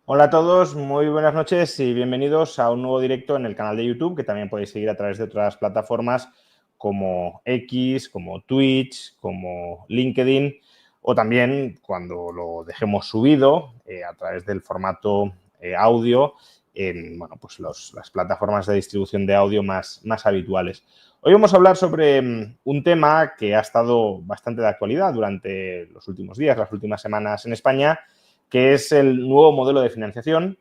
Hola a todos, muy buenas noches y bienvenidos a un nuevo directo en el canal de YouTube, que también podéis seguir a través de otras plataformas como X, como Twitch, como LinkedIn, o también cuando lo dejemos subido a través del formato audio en pues las plataformas de distribución de audio más habituales. Hoy vamos a hablar sobre un tema que ha estado bastante de actualidad durante los últimos días, las últimas semanas en España, que es el nuevo modelo de financiación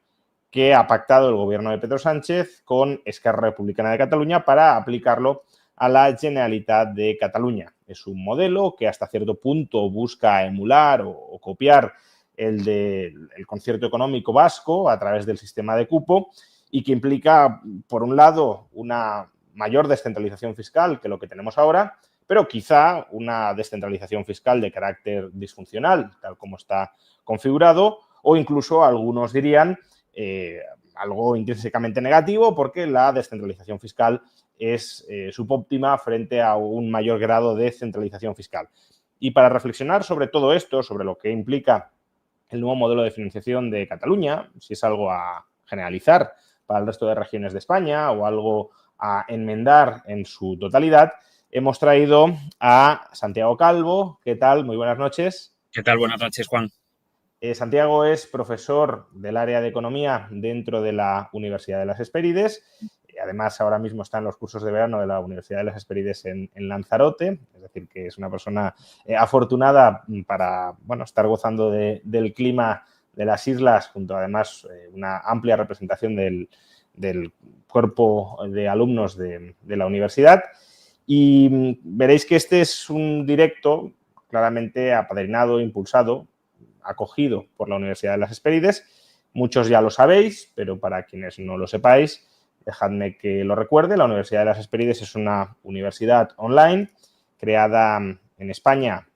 que ha pactado el gobierno de Pedro Sánchez con Esquerra Republicana de Cataluña para aplicarlo a la Generalitat de Cataluña. Es un modelo que hasta cierto punto busca emular o copiar el del concierto económico vasco a través del sistema de cupo y que implica, por un lado, una mayor descentralización fiscal que lo que tenemos ahora, pero quizá una descentralización fiscal de carácter disfuncional, tal como está configurado, o incluso algunos dirían algo intrínsecamente negativo porque la descentralización fiscal es subóptima frente a un mayor grado de centralización fiscal. Y para reflexionar sobre todo esto, sobre lo que implica el nuevo modelo de financiación de Cataluña, si es algo a generalizar para el resto de regiones de España o algo a enmendar en su totalidad, hemos traído a Santiago Calvo. ¿Qué tal? Muy buenas noches. ¿Qué tal? Buenas noches, Juan. Santiago es profesor del área de economía dentro de la Universidad de las Hespérides. Además, ahora mismo está en los cursos de verano de la Universidad de las Hespérides en Lanzarote. Es decir, que es una persona afortunada para estar gozando del clima de las islas, junto a además una amplia representación del cuerpo de alumnos de la universidad. Y veréis que este es un directo claramente apadrinado, impulsado, acogido por la Universidad de las Hespérides. Muchos ya lo sabéis, pero para quienes no lo sepáis, dejadme que lo recuerde. La Universidad de las Hespérides es una universidad online creada en España,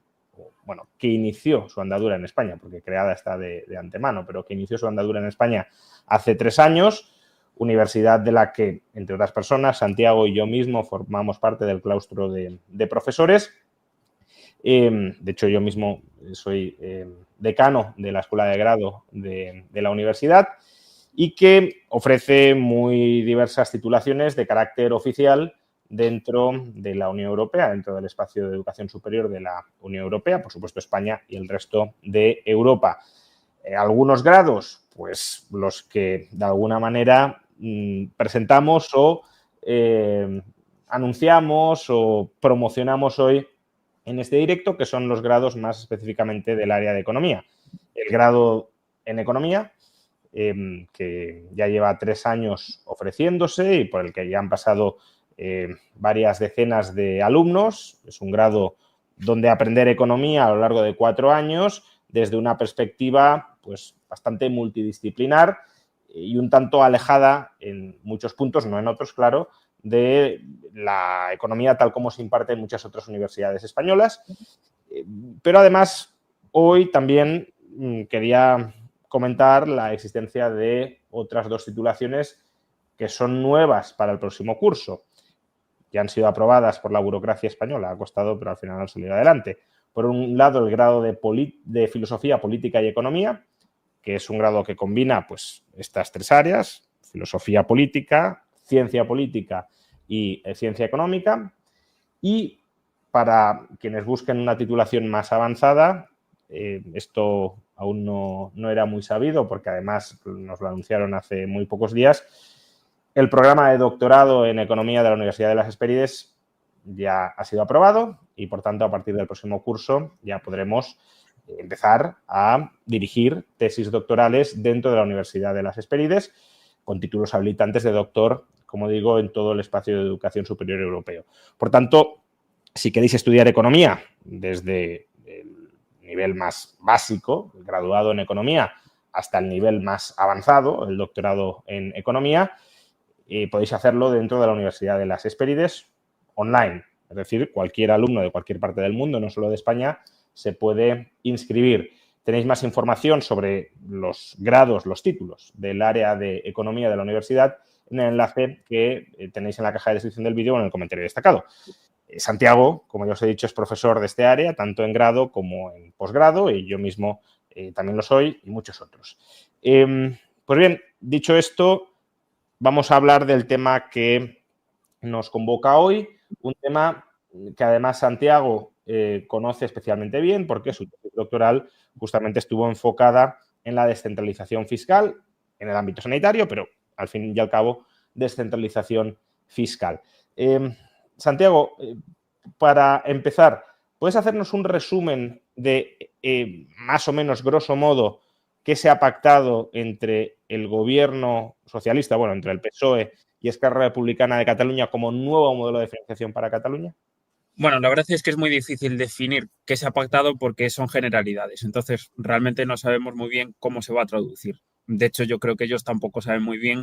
que inició su andadura en España, porque creada está de antemano, pero que inició su andadura en España hace 3 años, universidad de la que, entre otras personas, Santiago y yo mismo formamos parte del claustro de profesores. De hecho, yo mismo soy decano de la Escuela de Grado de la universidad y que ofrece muy diversas titulaciones de carácter oficial dentro de la Unión Europea, dentro del espacio de educación superior de la Unión Europea, por supuesto España y el resto de Europa. Algunos grados, pues los que de alguna manera presentamos o anunciamos o promocionamos hoy en este directo, que son los grados más específicamente del área de economía. El grado en economía, que ya lleva 3 años ofreciéndose y por el que ya han pasado varias decenas de alumnos. Es un grado donde aprender economía a lo largo de 4 años desde una perspectiva pues bastante multidisciplinar y un tanto alejada en muchos puntos, no en otros, claro, de la economía tal como se imparte en muchas otras universidades españolas. Pero además, hoy también quería comentar la existencia de otras 2 titulaciones que son nuevas para el próximo curso. Ya han sido aprobadas por la burocracia española, ha costado, pero al final han salido adelante. Por un lado, el grado de Filosofía, Política y Economía, que es un grado que combina pues estas 3 áreas, filosofía política, ciencia política y ciencia económica. Y para quienes busquen una titulación más avanzada, esto aún no era muy sabido porque además nos lo anunciaron hace muy pocos días, el programa de doctorado en Economía de la Universidad de las Hespérides ya ha sido aprobado y, por tanto, a partir del próximo curso ya podremos empezar a dirigir tesis doctorales dentro de la Universidad de las Hespérides con títulos habilitantes de doctor, como digo, en todo el espacio de educación superior europeo. Por tanto, si queréis estudiar economía desde el nivel más básico, el graduado en economía, hasta el nivel más avanzado, el doctorado en economía, podéis hacerlo dentro de la Universidad de las Hespérides online. Es decir, cualquier alumno de cualquier parte del mundo, no solo de España, se puede inscribir. Tenéis más información sobre los grados, los títulos del área de economía de la universidad en el enlace que tenéis en la caja de descripción del vídeo o en el comentario destacado. Santiago, como ya os he dicho, es profesor de este área, tanto en grado como en posgrado, y yo mismo también lo soy, y muchos otros. Pues bien, dicho esto, vamos a hablar del tema que nos convoca hoy, un tema que además Santiago conoce especialmente bien porque su tesis doctoral justamente estuvo enfocada en la descentralización fiscal en el ámbito sanitario, pero al fin y al cabo descentralización fiscal. Santiago, para empezar, ¿puedes hacernos un resumen de más o menos, grosso modo, qué se ha pactado entre el gobierno socialista, bueno, entre el PSOE y Esquerra Republicana de Cataluña como nuevo modelo de financiación para Cataluña? Bueno, la verdad es que es muy difícil definir qué se ha pactado porque son generalidades. Entonces, realmente no sabemos muy bien cómo se va a traducir. De hecho, yo creo que ellos tampoco saben muy bien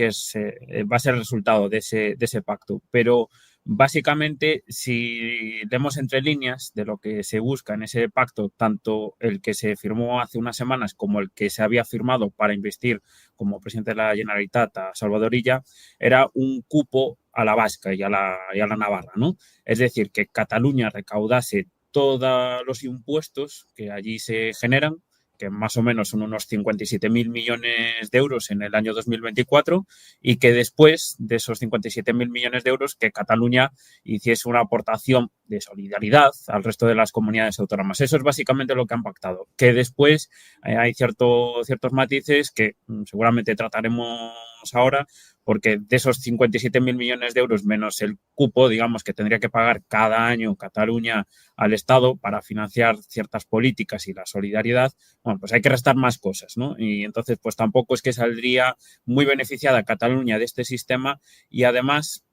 va a ser el resultado de ese pacto. Pero básicamente, si leemos entre líneas de lo que se busca en ese pacto, tanto el que se firmó hace unas semanas como el que se había firmado para investir como presidente de la Generalitat a Salvador Illa, era un cupo a la vasca y a la navarra, ¿no? Es decir, que Cataluña recaudase todos los impuestos que allí se generan, que más o menos son unos 57.000 millones de euros en el año 2024, y que después de esos 57.000 millones de euros, que Cataluña hiciese una aportación de solidaridad al resto de las comunidades autónomas. Eso es básicamente lo que han pactado. Que después hay ciertos matices que seguramente trataremos ahora, porque de esos 57.000 millones de euros menos el cupo, digamos, que tendría que pagar cada año Cataluña al Estado para financiar ciertas políticas y la solidaridad, bueno, pues hay que restar más cosas, ¿no? Y entonces, pues tampoco es que saldría muy beneficiada Cataluña de este sistema, y además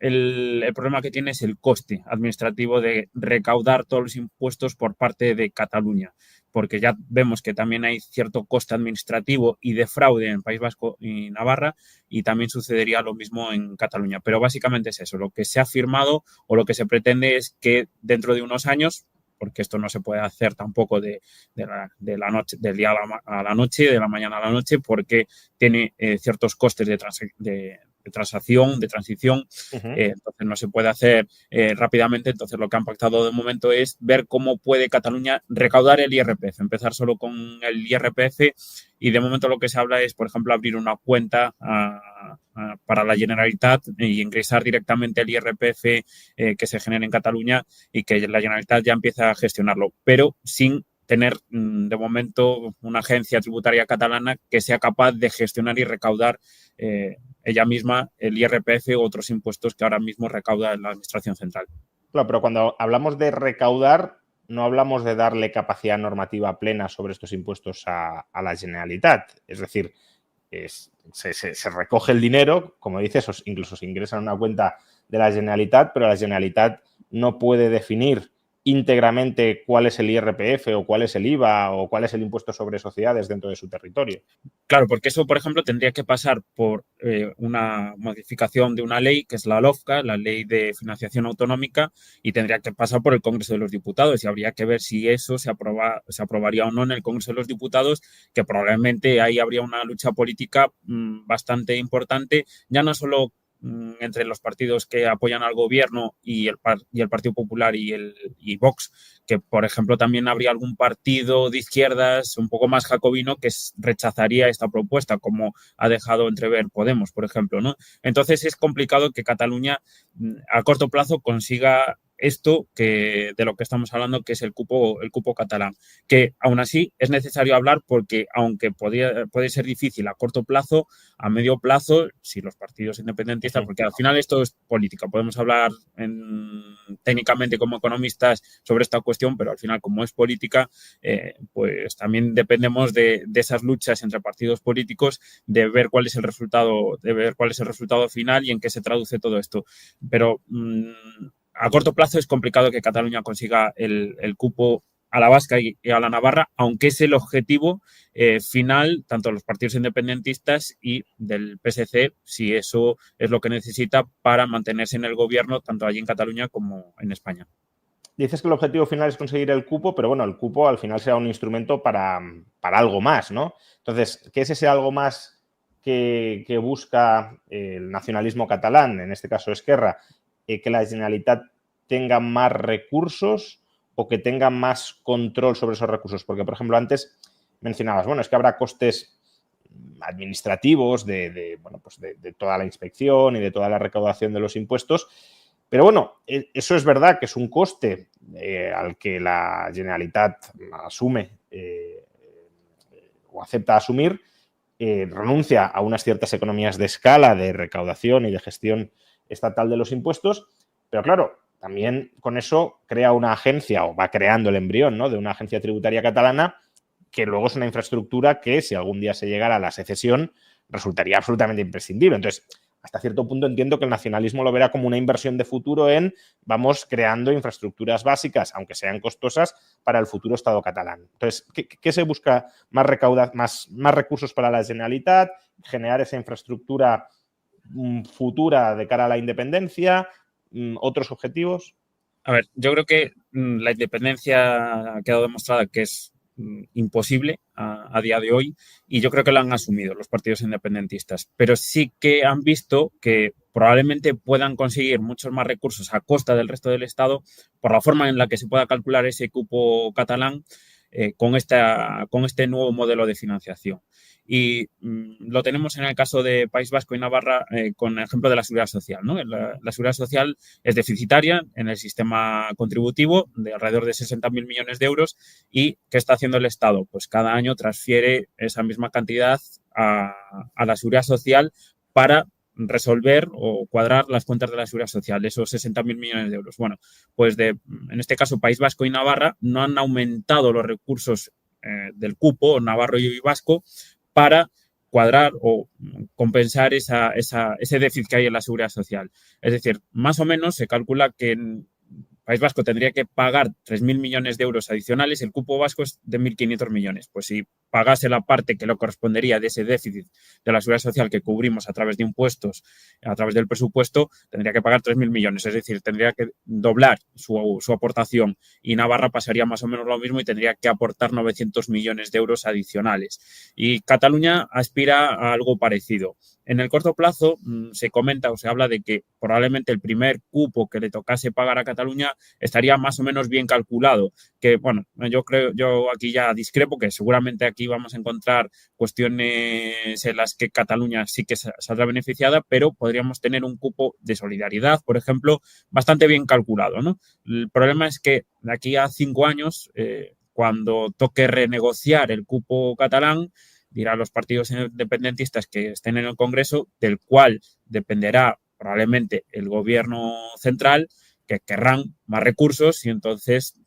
el problema que tiene es el coste administrativo de recaudar todos los impuestos por parte de Cataluña, porque ya vemos que también hay cierto coste administrativo y de fraude en País Vasco y Navarra, y también sucedería lo mismo en Cataluña. Pero básicamente es eso, lo que se ha firmado o lo que se pretende es que dentro de unos años, porque esto no se puede hacer tampoco de la noche, del día a la noche, de la mañana a la noche, porque tiene ciertos costes de transacción, de transición, entonces no se puede hacer rápidamente. Entonces lo que han pactado de momento es ver cómo puede Cataluña recaudar el IRPF, empezar solo con el IRPF, y de momento lo que se habla es, por ejemplo, abrir una cuenta para la Generalitat y ingresar directamente el IRPF que se genere en Cataluña, y que la Generalitat ya empiece a gestionarlo, pero sin tener de momento una agencia tributaria catalana que sea capaz de gestionar y recaudar ella misma el IRPF u otros impuestos que ahora mismo recauda la Administración Central. Claro, pero cuando hablamos de recaudar, no hablamos de darle capacidad normativa plena sobre estos impuestos a la Generalitat. Es decir, se recoge el dinero, como dices, incluso se ingresa en una cuenta de la Generalitat, pero la Generalitat no puede definir íntegramente cuál es el IRPF o cuál es el IVA o cuál es el impuesto sobre sociedades dentro de su territorio. Claro, porque eso, por ejemplo, tendría que pasar por una modificación de una ley, que es la LOFCA, la Ley de Financiación Autonómica, y tendría que pasar por el Congreso de los Diputados, y habría que ver si eso se aprobaría o no en el Congreso de los Diputados, que probablemente ahí habría una lucha política bastante importante, ya no solo entre los partidos que apoyan al gobierno y el Partido Popular y Vox, que por ejemplo también habría algún partido de izquierdas un poco más jacobino que rechazaría esta propuesta, como ha dejado entrever Podemos, por ejemplo, ¿no? Entonces es complicado que Cataluña a corto plazo consiga esto de lo que estamos hablando, que es el cupo catalán, que aún así es necesario hablar, porque aunque puede ser difícil a corto plazo, a medio plazo, si los partidos independentistas, porque al final esto es política, podemos hablar técnicamente como economistas sobre esta cuestión, pero al final, como es política, pues también dependemos de esas luchas entre partidos políticos, de ver cuál es el resultado final y en qué se traduce todo esto. Pero a corto plazo es complicado que Cataluña consiga el cupo a la vasca y a la navarra, aunque es el objetivo final tanto de los partidos independentistas y del PSC, si eso es lo que necesita para mantenerse en el gobierno tanto allí en Cataluña como en España. Dices que el objetivo final es conseguir el cupo, pero bueno, el cupo al final será un instrumento para algo más, ¿no? Entonces, ¿qué es ese algo más que busca el nacionalismo catalán, en este caso Esquerra? Que la Generalitat tenga más recursos o que tenga más control sobre esos recursos. Porque, por ejemplo, antes mencionabas, bueno, es que habrá costes administrativos de toda la inspección y de toda la recaudación de los impuestos. Pero bueno, eso es verdad que es un coste al que la Generalitat asume o acepta asumir, renuncia a unas ciertas economías de escala de recaudación y de gestión estatal de los impuestos, pero claro, también con eso crea una agencia, o va creando el embrión, ¿no?, de una agencia tributaria catalana, que luego es una infraestructura que, si algún día se llegara a la secesión, resultaría absolutamente imprescindible. Entonces, hasta cierto punto entiendo que el nacionalismo lo verá como una inversión de futuro en vamos creando infraestructuras básicas, aunque sean costosas, para el futuro Estado catalán. Entonces, ¿qué se busca? Más recursos para la Generalitat, generar esa infraestructura futura de cara a la independencia, otros objetivos. A ver, yo creo que la independencia ha quedado demostrada que es imposible a día de hoy, y yo creo que lo han asumido los partidos independentistas, pero sí que han visto que probablemente puedan conseguir muchos más recursos a costa del resto del Estado por la forma en la que se pueda calcular ese cupo catalán con este nuevo modelo de financiación. Y lo tenemos en el caso de País Vasco y Navarra con el ejemplo de la Seguridad Social, ¿no? La Seguridad Social es deficitaria en el sistema contributivo de alrededor de 60.000 millones de euros. ¿Y qué está haciendo el Estado? Pues cada año transfiere esa misma cantidad a la Seguridad Social para resolver o cuadrar las cuentas de la Seguridad Social, de esos 60.000 millones de euros. Bueno, pues en este caso País Vasco y Navarra no han aumentado los recursos del cupo navarro y vasco para cuadrar o compensar ese déficit que hay en la Seguridad Social. Es decir, más o menos se calcula que en País Vasco tendría que pagar 3.000 millones de euros adicionales, el cupo vasco es de 1.500 millones. Pues si pagase la parte que le correspondería de ese déficit de la Seguridad Social que cubrimos a través de impuestos, a través del presupuesto, tendría que pagar 3.000 millones. Es decir, tendría que doblar su aportación, y Navarra pasaría más o menos lo mismo y tendría que aportar 900 millones de euros adicionales. Y Cataluña aspira a algo parecido. En el corto plazo se comenta o se habla de que probablemente el primer cupo que le tocase pagar a Cataluña estaría más o menos bien calculado. Que bueno, yo aquí ya discrepo, que seguramente aquí vamos a encontrar cuestiones en las que Cataluña sí que saldrá beneficiada, pero podríamos tener un cupo de solidaridad, por ejemplo, bastante bien calculado, ¿no? El problema es que de aquí a 5 años, cuando toque renegociar el cupo catalán, dirán los partidos independentistas que estén en el Congreso, del cual dependerá probablemente el gobierno central, que querrán más recursos y entonces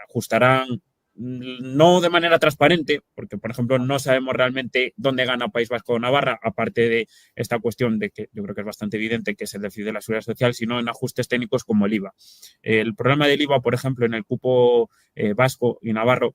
ajustarán no de manera transparente, porque, por ejemplo, no sabemos realmente dónde gana País Vasco o Navarra, aparte de esta cuestión de que yo creo que es bastante evidente que se decide la Seguridad Social, sino en ajustes técnicos como el IVA. El problema del IVA, por ejemplo, en el cupo vasco y navarro,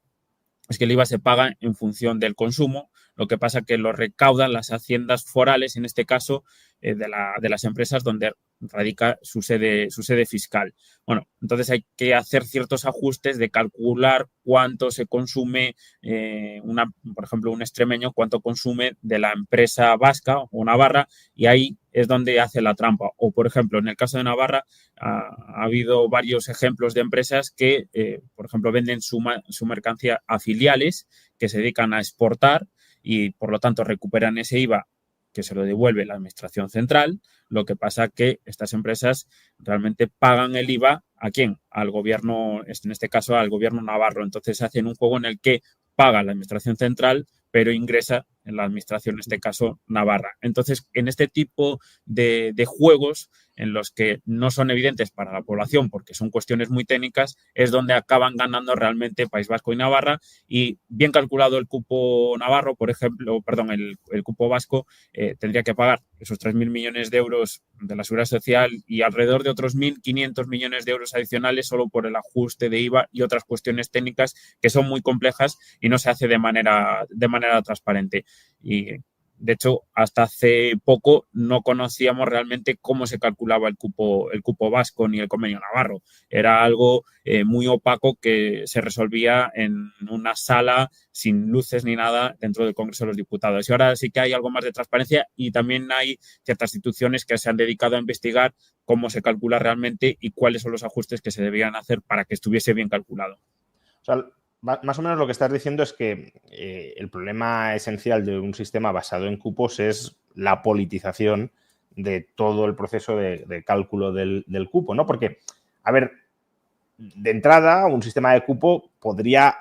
es que el IVA se paga en función del consumo, lo que pasa que lo recaudan las haciendas forales, en este caso, de las empresas donde radica su sede fiscal. Bueno, entonces hay que hacer ciertos ajustes de calcular cuánto se consume, por ejemplo, un extremeño, cuánto consume de la empresa vasca o navarra, y ahí es donde hace la trampa. O, por ejemplo, en el caso de Navarra, ha habido varios ejemplos de empresas que, por ejemplo, venden su mercancía a filiales que se dedican a exportar y, por lo tanto, recuperan ese IVA que se lo devuelve la Administración Central. Lo que pasa que estas empresas realmente pagan el IVA ¿a quién? Al gobierno, en este caso al gobierno navarro. Entonces hacen un juego en el que paga la Administración Central, pero ingresa en la Administración, en este caso, navarra. Entonces, en este tipo de juegos en los que no son evidentes para la población porque son cuestiones muy técnicas, es donde acaban ganando realmente País Vasco y Navarra. Y bien calculado el cupo navarro, por ejemplo, perdón, el cupo vasco, tendría que pagar esos 3.000 millones de euros de la Seguridad Social y alrededor de otros 1.500 millones de euros adicionales solo por el ajuste de IVA y otras cuestiones técnicas que son muy complejas y no se hace de manera transparente. Y de hecho, hasta hace poco no conocíamos realmente cómo se calculaba el cupo vasco ni el convenio navarro. Era algo muy opaco que se resolvía en una sala sin luces ni nada dentro del Congreso de los Diputados. Y ahora sí que hay algo más de transparencia y también hay ciertas instituciones que se han dedicado a investigar cómo se calcula realmente y cuáles son los ajustes que se debían hacer para que estuviese bien calculado. O sea, más o menos lo que estás diciendo es que el problema esencial de un sistema basado en cupos es la politización de todo el proceso de cálculo del cupo, ¿no? Porque, a ver, de entrada, un sistema de cupo podría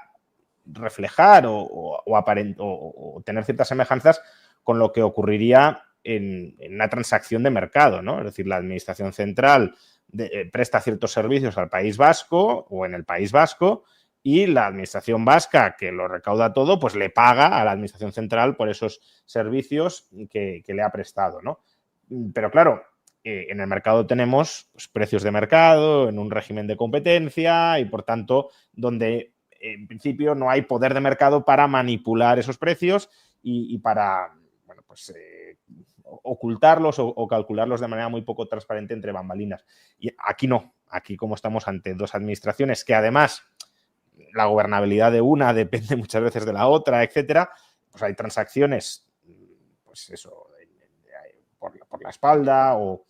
reflejar o tener ciertas semejanzas con lo que ocurriría en una transacción de mercado, ¿no? Es decir, la Administración Central presta ciertos servicios al País Vasco o en el País Vasco y la Administración vasca, que lo recauda todo, pues le paga a la Administración Central por esos servicios que le ha prestado, ¿no? Pero claro, en el mercado tenemos pues, precios de mercado, en un régimen de competencia y, por tanto, donde en principio no hay poder de mercado para manipular esos precios y para, bueno, pues ocultarlos o calcularlos de manera muy poco transparente entre bambalinas. Y aquí no, aquí como estamos ante dos administraciones que además la gobernabilidad de una depende muchas veces de la otra, etcétera, pues hay transacciones, pues eso, por la espalda o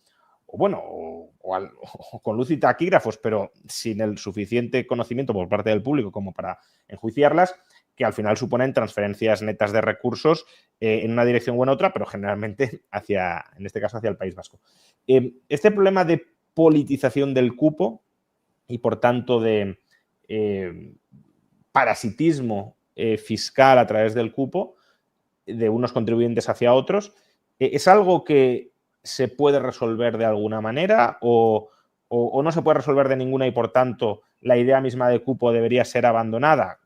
con luz y taquígrafos, pero sin el suficiente conocimiento por parte del público como para enjuiciarlas, que al final suponen transferencias netas de recursos en una dirección u en otra, pero generalmente en este caso, hacia el País Vasco. Este problema de politización del cupo y, por tanto, de parasitismo fiscal a través del cupo de unos contribuyentes hacia otros, ¿es algo que se puede resolver de alguna manera o no se puede resolver de ninguna y, por tanto, la idea misma de cupo debería ser abandonada?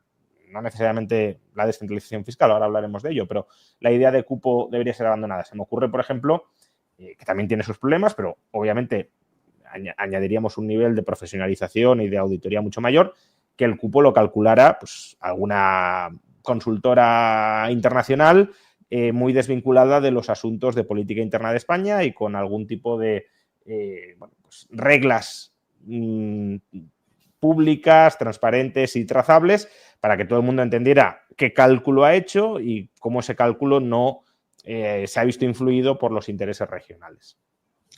No necesariamente la descentralización fiscal, ahora hablaremos de ello, pero la idea de cupo debería ser abandonada. Se me ocurre, por ejemplo, que también tiene sus problemas, pero obviamente añadiríamos un nivel de profesionalización y de auditoría mucho mayor, que el cupo lo calculara pues, alguna consultora internacional muy desvinculada de los asuntos de política interna de España y con algún tipo de pues, reglas públicas, transparentes y trazables para que todo el mundo entendiera qué cálculo ha hecho y cómo ese cálculo no se ha visto influido por los intereses regionales.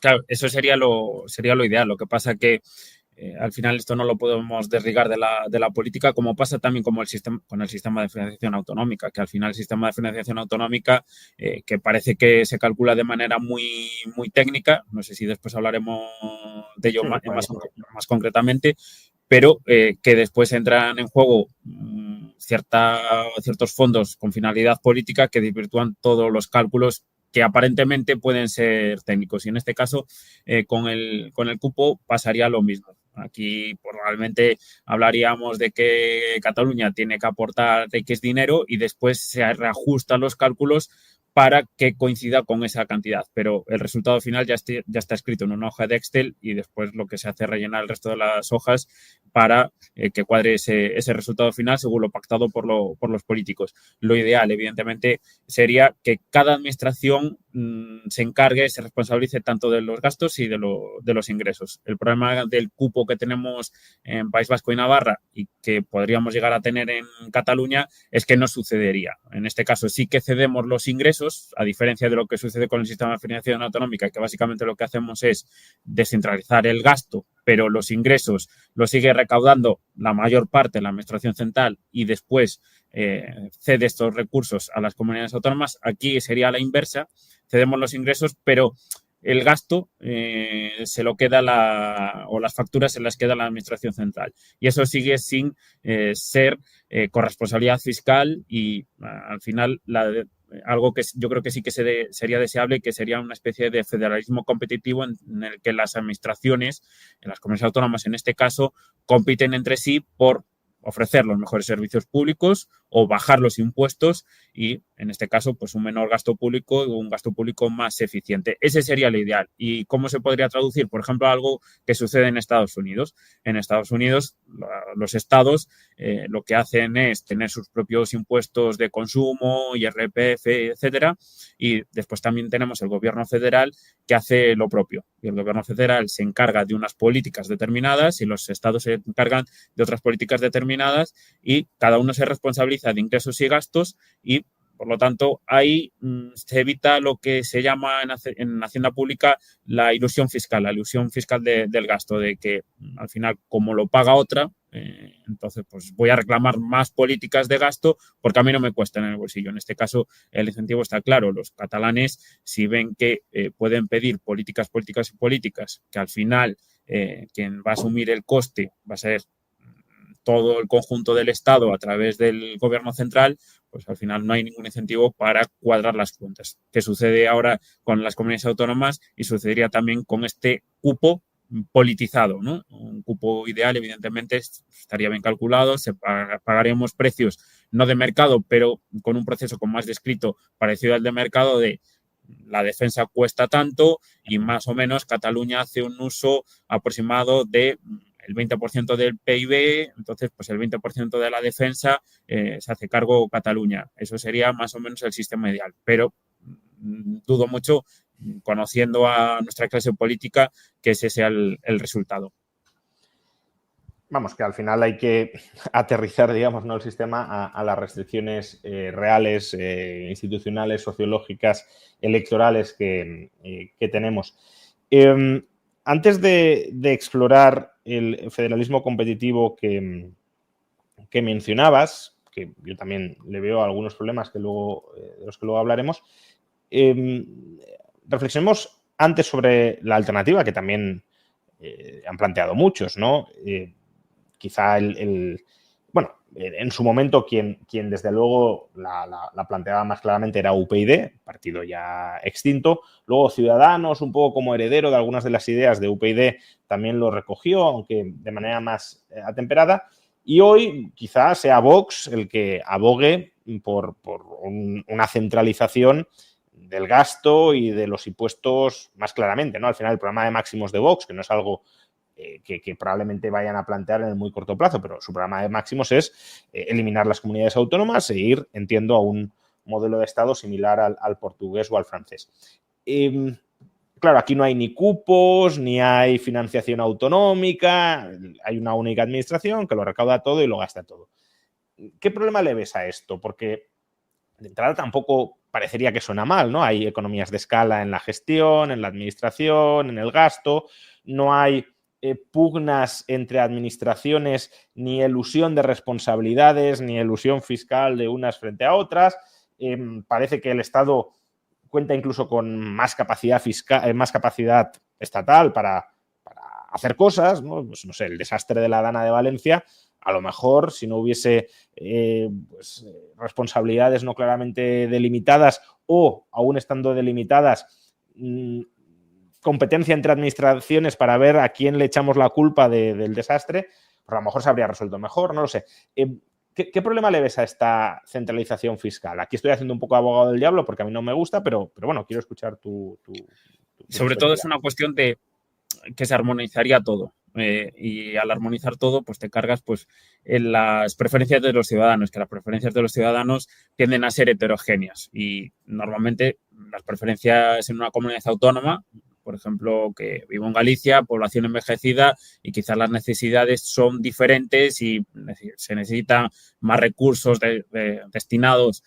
Claro, eso sería lo ideal. Lo que pasa que al final esto no lo podemos desligar de la política, como pasa también con el sistema de financiación autonómica, que al final el sistema de financiación autonómica, que parece que se calcula de manera muy, muy técnica, no sé si después hablaremos de ello más concretamente, pero que después entran en juego ciertos fondos con finalidad política que desvirtúan todos los cálculos que aparentemente pueden ser técnicos. Y en este caso, con el cupo pasaría lo mismo. Aquí probablemente hablaríamos de que Cataluña tiene que aportar X dinero y después se reajustan los cálculos para que coincida con esa cantidad. Pero el resultado final ya está escrito en una hoja de Excel y después lo que se hace es rellenar el resto de las hojas para que cuadre ese resultado final según lo pactado por los políticos. Lo ideal, evidentemente, sería que cada administración se encargue, se responsabilice tanto de los gastos y de los ingresos. El problema del cupo que tenemos en País Vasco y Navarra y que podríamos llegar a tener en Cataluña es que no sucedería. En este caso sí que cedemos los ingresos, a diferencia de lo que sucede con el sistema de financiación autonómica, que básicamente lo que hacemos es descentralizar el gasto, pero los ingresos los sigue recaudando la mayor parte la Administración Central y después cede estos recursos a las comunidades autónomas. Aquí sería la inversa, cedemos los ingresos, pero el gasto se lo queda o las facturas se las queda la Administración Central. Y eso sigue sin ser corresponsabilidad fiscal y al final algo que yo creo que sí que sería deseable, que sería una especie de federalismo competitivo en el que las administraciones, en las comunidades autónomas en este caso, compiten entre sí por ofrecer los mejores servicios públicos o bajar los impuestos y, en este caso, pues un menor gasto público y un gasto público más eficiente. Ese sería lo ideal. ¿Y cómo se podría traducir? Por ejemplo, algo que sucede en Estados Unidos. En Estados Unidos, los estados lo que hacen es tener sus propios impuestos de consumo, IRPF, etcétera, y después también tenemos el gobierno federal que hace lo propio. Y el gobierno federal se encarga de unas políticas determinadas y los estados se encargan de otras políticas determinadas y cada uno se responsabiliza de ingresos y gastos y, por lo tanto, ahí se evita lo que se llama en Hacienda Pública la ilusión fiscal del gasto, de que al final, como lo paga otra, Entonces, pues voy a reclamar más políticas de gasto porque a mí no me cuestan en el bolsillo. En este caso, el incentivo está claro. Los catalanes, si ven que pueden pedir políticas que al final quien va a asumir el coste va a ser todo el conjunto del Estado a través del gobierno central, pues al final no hay ningún incentivo para cuadrar las cuentas. ¿Qué sucede ahora con las comunidades autónomas? Y sucedería también con este cupo politizado, ¿no? Un cupo ideal, evidentemente, estaría bien calculado, pagaríamos precios no de mercado, pero con un proceso con más descrito parecido al de mercado de la defensa cuesta tanto y más o menos Cataluña hace un uso aproximado de el 20% del PIB, entonces pues el 20% de la defensa se hace cargo Cataluña. Eso sería más o menos el sistema ideal, pero dudo mucho, conociendo a nuestra clase política, que ese sea el resultado. Vamos, que al final hay que aterrizar, digamos, ¿no?, el sistema a las restricciones reales, institucionales, sociológicas, electorales que tenemos. Antes de explorar el federalismo competitivo que mencionabas, que yo también le veo algunos problemas de los que luego hablaremos, reflexionemos antes sobre la alternativa que también han planteado muchos, ¿no? Quizá bueno, en su momento quien desde luego la planteaba más claramente era UPyD, partido ya extinto. Luego Ciudadanos, un poco como heredero de algunas de las ideas de UPyD, también lo recogió, aunque de manera más atemperada. Y hoy quizá sea Vox el que abogue por una centralización del gasto y de los impuestos más claramente, ¿no? Al final el programa de máximos de Vox, que no es algo que probablemente vayan a plantear en el muy corto plazo, pero su programa de máximos es eliminar las comunidades autónomas e ir, entiendo, a un modelo de Estado similar al portugués o al francés. Claro, aquí no hay ni cupos, ni hay financiación autonómica, hay una única administración que lo recauda todo y lo gasta todo. ¿Qué problema le ves a esto? Porque de entrada tampoco parecería que suena mal, ¿no? Hay economías de escala en la gestión, en la administración, en el gasto, no hay pugnas entre administraciones, ni elusión de responsabilidades, ni elusión fiscal de unas frente a otras. Parece que el Estado cuenta incluso con más capacidad fiscal, más capacidad estatal para hacer cosas, ¿no? Pues, no sé, el desastre de la Dana de Valencia, a lo mejor si no hubiese responsabilidades no claramente delimitadas o, aún estando delimitadas, competencia entre administraciones para ver a quién le echamos la culpa del desastre, pues a lo mejor se habría resuelto mejor, no lo sé. ¿Qué problema le ves a esta centralización fiscal? Aquí estoy haciendo un poco de abogado del diablo porque a mí no me gusta, pero bueno, quiero escuchar tu Sobre todo es una cuestión de que se armonizaría todo. Y al armonizar todo, pues te cargas pues en las preferencias de los ciudadanos, que las preferencias de los ciudadanos tienden a ser heterogéneas y normalmente las preferencias en una comunidad autónoma, por ejemplo, que vivo en Galicia, población envejecida y quizás las necesidades son diferentes y se necesitan más recursos destinados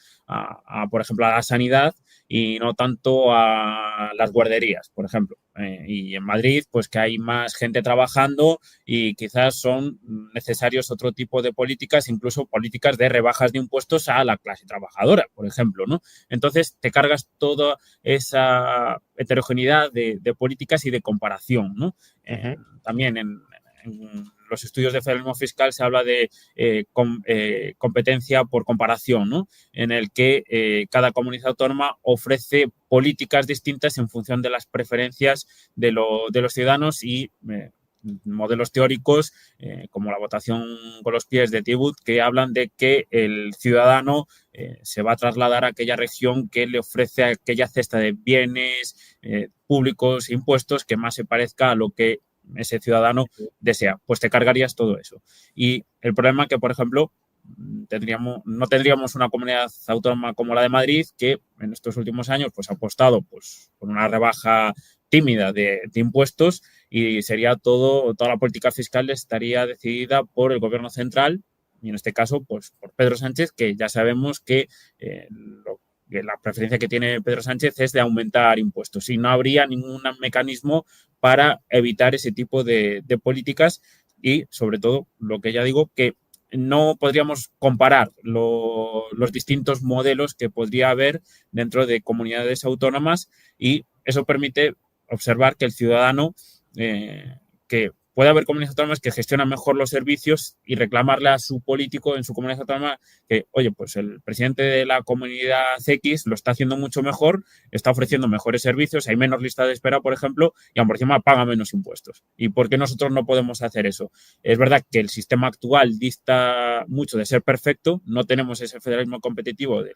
por ejemplo, a la sanidad y no tanto a las guarderías, por ejemplo. Y en Madrid, pues que hay más gente trabajando y quizás son necesarios otro tipo de políticas, incluso políticas de rebajas de impuestos a la clase trabajadora, por ejemplo, ¿no? Entonces te cargas toda esa heterogeneidad de políticas y de comparación, ¿no? También en los estudios de federalismo fiscal se habla de competencia por comparación, ¿no? En el que cada comunidad autónoma ofrece políticas distintas en función de las preferencias de los ciudadanos y modelos teóricos como la votación con los pies de Tibut que hablan de que el ciudadano se va a trasladar a aquella región que le ofrece aquella cesta de bienes públicos e impuestos que más se parezca a lo que ese ciudadano desea, pues te cargarías todo eso. Y el problema es que, por ejemplo, no tendríamos una comunidad autónoma como la de Madrid que en estos últimos años pues ha apostado pues, por una rebaja tímida de impuestos y sería toda la política fiscal estaría decidida por el gobierno central y en este caso pues por Pedro Sánchez, que ya sabemos que la preferencia que tiene Pedro Sánchez es de aumentar impuestos y no habría ningún mecanismo para evitar ese tipo de políticas y, sobre todo, lo que ya digo, que no podríamos comparar los distintos modelos que podría haber dentro de comunidades autónomas y eso permite observar que el ciudadano, que puede haber comunidades autónomas que gestionan mejor los servicios y reclamarle a su político en su comunidad autónoma que, oye, pues el presidente de la comunidad X lo está haciendo mucho mejor, está ofreciendo mejores servicios, hay menos lista de espera, por ejemplo, y aún por encima paga menos impuestos. ¿Y por qué nosotros no podemos hacer eso? Es verdad que el sistema actual dista mucho de ser perfecto, no tenemos ese federalismo competitivo del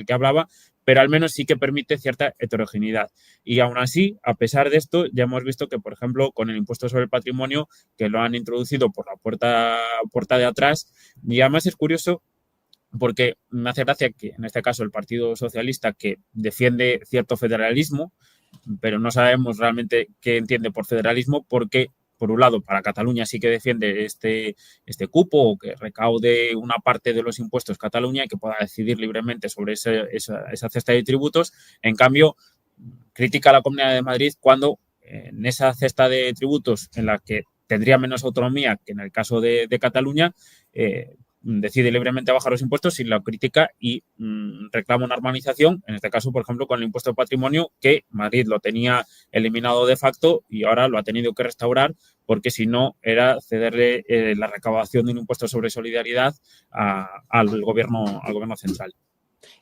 que hablaba, pero al menos sí que permite cierta heterogeneidad. Y aún así, a pesar de esto, ya hemos visto que, por ejemplo, con el impuesto sobre el patrimonio, que lo han introducido por la puerta de atrás, y además es curioso porque me hace gracia que, en este caso, el Partido Socialista, que defiende cierto federalismo, pero no sabemos realmente qué entiende por federalismo, porque por un lado, para Cataluña sí que defiende este cupo o que recaude una parte de los impuestos Cataluña y que pueda decidir libremente sobre esa cesta de tributos. En cambio, critica a la Comunidad de Madrid cuando en esa cesta de tributos en la que tendría menos autonomía que en el caso de Cataluña, decide libremente bajar los impuestos y la critica y reclama una armonización, en este caso, por ejemplo, con el impuesto de patrimonio, que Madrid lo tenía eliminado de facto y ahora lo ha tenido que restaurar porque si no era cederle la recaudación de un impuesto sobre solidaridad al gobierno central.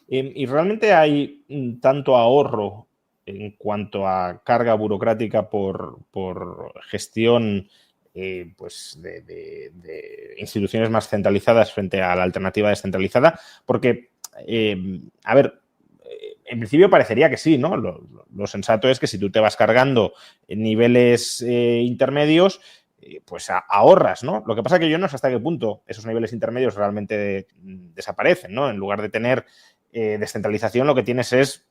Y realmente hay tanto ahorro en cuanto a carga burocrática por gestión pues de instituciones más centralizadas frente a la alternativa descentralizada, porque, a ver, en principio parecería que sí, ¿no? Lo sensato es que si tú te vas cargando en niveles intermedios, pues ahorras, ¿no? Lo que pasa que yo no sé hasta qué punto esos niveles intermedios realmente desaparecen, ¿no? En lugar de tener descentralización, lo que tienes es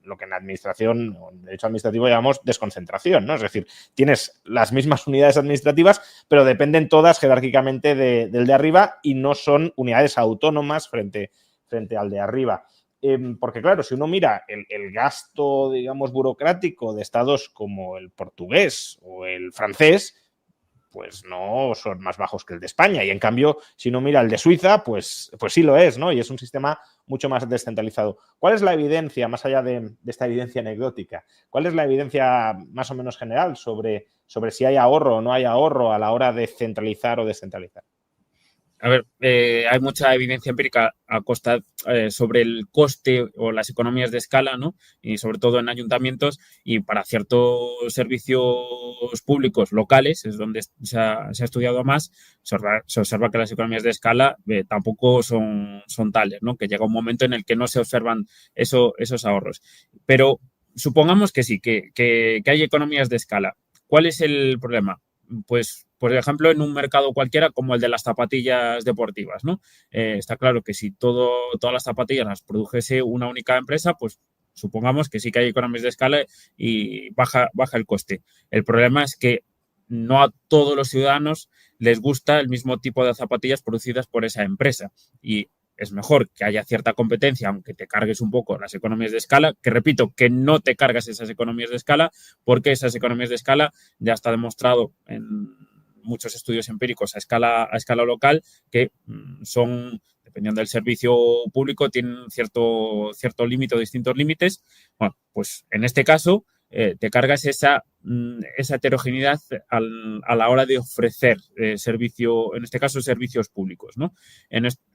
lo que en administración, o en derecho administrativo llamamos desconcentración, ¿no? Es decir, tienes las mismas unidades administrativas, pero dependen todas jerárquicamente del de arriba y no son unidades autónomas frente al de arriba. Porque, claro, si uno mira el gasto, digamos, burocrático de estados como el portugués o el francés, pues no son más bajos que el de España. Y en cambio, si uno mira el de Suiza, pues sí lo es, ¿no? Y es un sistema mucho más descentralizado. ¿Cuál es la evidencia, más allá de esta evidencia anecdótica, cuál es la evidencia más o menos general sobre si hay ahorro o no hay ahorro a la hora de centralizar o descentralizar? A ver, hay mucha evidencia empírica sobre el coste o las economías de escala, ¿no? Y sobre todo en ayuntamientos y para ciertos servicios públicos locales, es donde se ha estudiado más, se observa que las economías de escala tampoco son tales, ¿no? Que llega un momento en el que no se observan esos ahorros. Pero supongamos que sí, que hay economías de escala. ¿Cuál es el problema? Pues, por ejemplo, en un mercado cualquiera como el de las zapatillas deportivas, ¿no? Está claro que si todas las zapatillas las produjese una única empresa, pues supongamos que sí que hay economías de escala y baja el coste. El problema es que no a todos los ciudadanos les gusta el mismo tipo de zapatillas producidas por esa empresa y es mejor que haya cierta competencia, aunque te cargues un poco las economías de escala, que repito, que no te cargas esas economías de escala, porque esas economías de escala ya está demostrado en muchos estudios empíricos a escala local que son, dependiendo del servicio público, tienen cierto límite o distintos límites. Bueno, pues en este caso te cargas esa heterogeneidad a la hora de ofrecer servicio, en este caso servicios públicos, ¿no?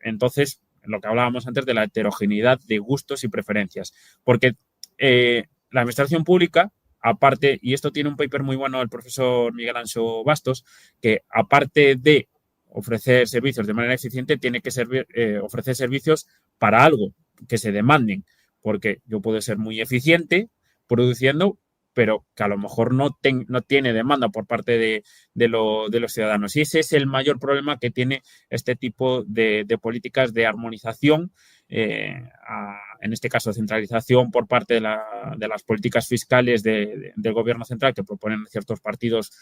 Entonces, lo que hablábamos antes de la heterogeneidad de gustos y preferencias, porque la administración pública, aparte, y esto tiene un paper muy bueno el profesor Miguel Anxo Bastos, que aparte de ofrecer servicios de manera eficiente, tiene que ofrecer servicios para algo que se demanden, porque yo puedo ser muy eficiente produciendo, pero que a lo mejor no tiene demanda por parte de los ciudadanos. Y ese es el mayor problema que tiene este tipo de políticas de armonización, en este caso centralización por parte de las políticas fiscales del gobierno central que proponen ciertos partidos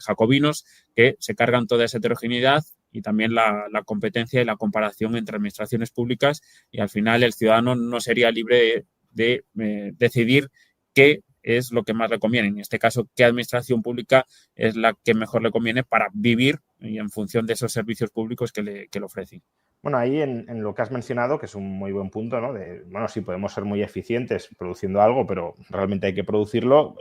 jacobinos que se cargan toda esa heterogeneidad y también la competencia y la comparación entre administraciones públicas y al final el ciudadano no sería libre de decidir qué es lo que más le conviene. En este caso, qué administración pública es la que mejor le conviene para vivir y en función de esos servicios públicos que le ofrecen. Bueno, ahí en lo que has mencionado, que es un muy buen punto, ¿no? Bueno, sí, podemos ser muy eficientes produciendo algo, pero realmente hay que producirlo.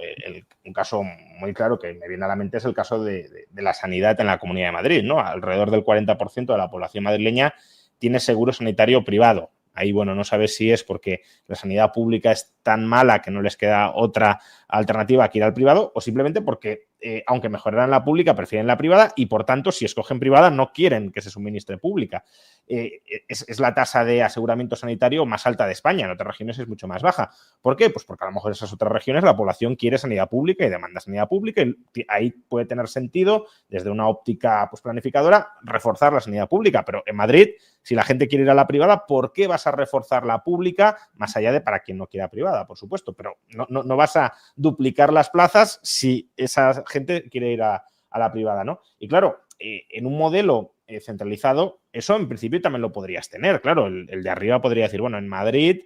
Un caso muy claro que me viene a la mente es el caso de la sanidad en la Comunidad de Madrid, ¿no? Alrededor del 40% de la población madrileña tiene seguro sanitario privado. Ahí, bueno, no sabes si es porque la sanidad pública es tan mala que no les queda otra alternativa que ir al privado o simplemente porque, aunque mejoraran la pública, prefieren la privada y, por tanto, si escogen privada, no quieren que se suministre pública. Es la tasa de aseguramiento sanitario más alta de España. En otras regiones es mucho más baja. ¿Por qué? Pues porque a lo mejor en esas otras regiones la población quiere sanidad pública y demanda sanidad pública y ahí puede tener sentido, desde una óptica pues, planificadora, reforzar la sanidad pública. Pero en Madrid, si la gente quiere ir a la privada, ¿por qué vas a reforzar la pública? Más allá de para quien no quiera privada, por supuesto, pero no vas a duplicar las plazas si esa gente quiere ir a la privada, ¿no? Y claro, en un modelo centralizado, eso en principio también lo podrías tener, claro, el de arriba podría decir, bueno, en Madrid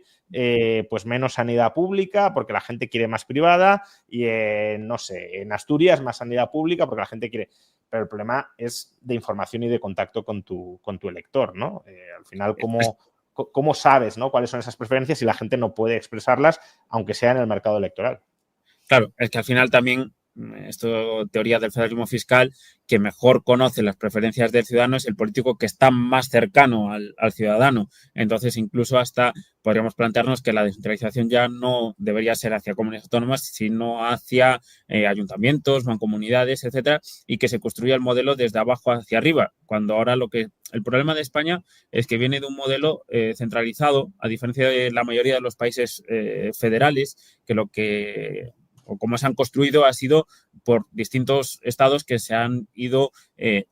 pues menos sanidad pública porque la gente quiere más privada y no sé, en Asturias más sanidad pública porque la gente quiere, pero el problema es de información y de contacto con tu elector, ¿no? Al final, ¿cómo sabes, ¿no? cuáles son esas preferencias si la gente no puede expresarlas aunque sea en el mercado electoral? Claro, es que al final también, esto teoría del federalismo fiscal, que mejor conoce las preferencias del ciudadano es el político que está más cercano al ciudadano. Entonces, incluso hasta podríamos plantearnos que la descentralización ya no debería ser hacia comunidades autónomas, sino hacia ayuntamientos, mancomunidades, etcétera, y que se construya el modelo desde abajo hacia arriba. Cuando ahora el problema de España es que viene de un modelo centralizado, a diferencia de la mayoría de los países federales, o cómo se han construido ha sido por distintos estados que se han ido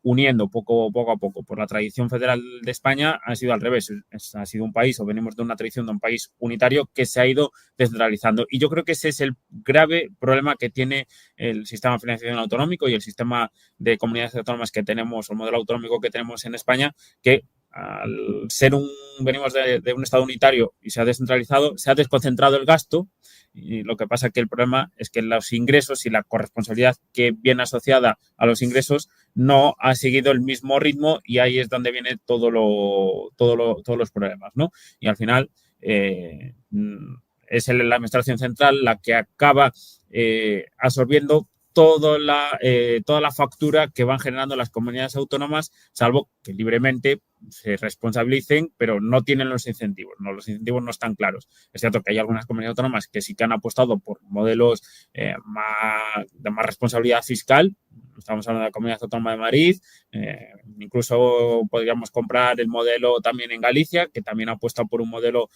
uniendo poco a poco. Por la tradición federal de España ha sido al revés. Ha sido un país, o venimos de una tradición de un país unitario que se ha ido descentralizando. Y yo creo que ese es el grave problema que tiene el sistema de financiación autonómico y el sistema de comunidades autónomas que tenemos, o el modelo autonómico que tenemos en España, que al ser venimos de un estado unitario y se ha descentralizado, se ha desconcentrado el gasto. Y lo que pasa es que el problema es que los ingresos y la corresponsabilidad que viene asociada a los ingresos no ha seguido el mismo ritmo y ahí es donde viene todos los problemas, ¿no? Y al final es la administración central la que acaba absorbiendo toda la factura que van generando las comunidades autónomas, salvo que libremente se responsabilicen, pero no tienen los incentivos, ¿no? Los incentivos no están claros. Es cierto que hay algunas comunidades autónomas que sí que han apostado por modelos de más responsabilidad fiscal. Estamos hablando de la Comunidad Autónoma de Madrid, incluso podríamos comprar el modelo también en Galicia, que también apuesta por un modelo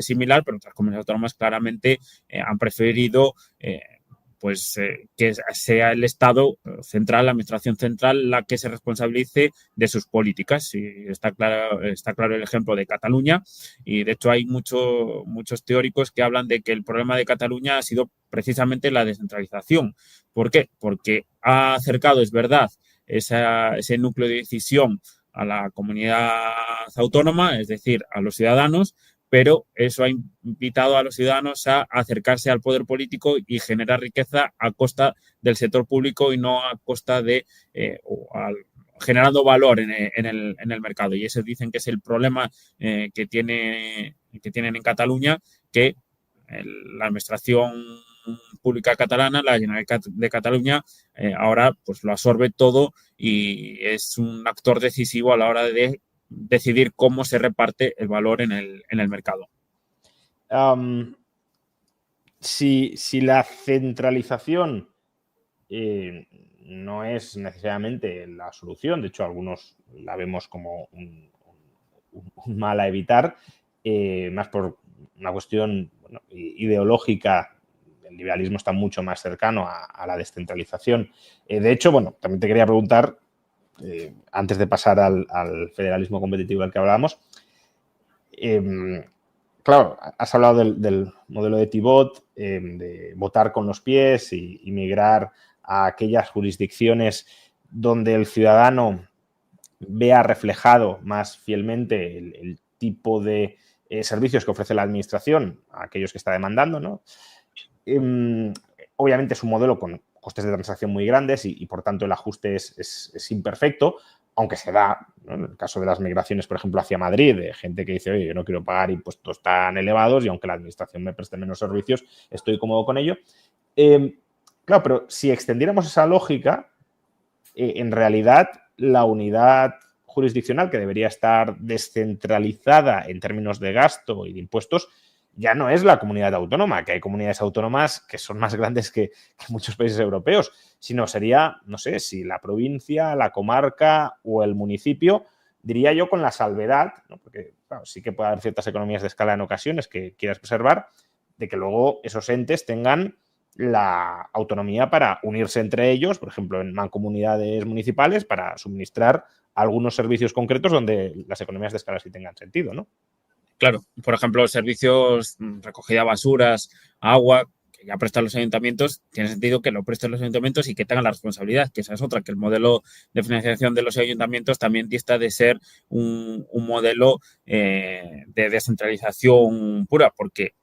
similar, pero otras comunidades autónomas claramente han preferido que sea el Estado central, la administración central, la que se responsabilice de sus políticas. Y está claro el ejemplo de Cataluña y, de hecho, hay muchos teóricos que hablan de que el problema de Cataluña ha sido precisamente la descentralización. ¿Por qué? Porque ha acercado, es verdad, ese núcleo de decisión a la comunidad autónoma, es decir, a los ciudadanos, pero eso ha invitado a los ciudadanos a acercarse al poder político y generar riqueza a costa del sector público y no a costa de generando valor en el mercado. Y ese dicen que es el problema que tienen en Cataluña, que la administración pública catalana, la Generalitat de Cataluña, ahora pues lo absorbe todo y es un actor decisivo a la hora de decidir cómo se reparte el valor en el mercado. Si la centralización no es necesariamente la solución, de hecho algunos la vemos como un mal a evitar, más por una cuestión ideológica. El liberalismo está mucho más cercano a la descentralización. De hecho, también te quería preguntar, antes de pasar al federalismo competitivo del que hablábamos, claro, has hablado del modelo de Thibot, de votar con los pies y migrar a aquellas jurisdicciones donde el ciudadano vea reflejado más fielmente el tipo de servicios que ofrece la administración a aquellos que está demandando, ¿no? Obviamente es un modelo con costes de transacción muy grandes y por tanto el ajuste es imperfecto, aunque se da, ¿no? En el caso de las migraciones, por ejemplo, hacia Madrid, de gente que dice, oye, yo no quiero pagar impuestos tan elevados y aunque la administración me preste menos servicios, estoy cómodo con ello. Claro, pero si extendiéramos esa lógica, en realidad la unidad jurisdiccional, que debería estar descentralizada en términos de gasto y de impuestos, ya no es la comunidad autónoma, que hay comunidades autónomas que son más grandes que muchos países europeos, sino sería, no sé, si la provincia, la comarca o el municipio, diría yo con la salvedad, ¿no? Porque claro, sí que puede haber ciertas economías de escala en ocasiones que quieras preservar, de que luego esos entes tengan la autonomía para unirse entre ellos, por ejemplo, en mancomunidades municipales, para suministrar algunos servicios concretos donde las economías de escala sí tengan sentido, ¿no? Claro, por ejemplo, servicios, recogida de basuras, agua, que ya prestan los ayuntamientos, tiene sentido que lo presten los ayuntamientos y que tengan la responsabilidad, que esa es otra, que el modelo de financiación de los ayuntamientos también dista de ser un modelo de descentralización pura, porque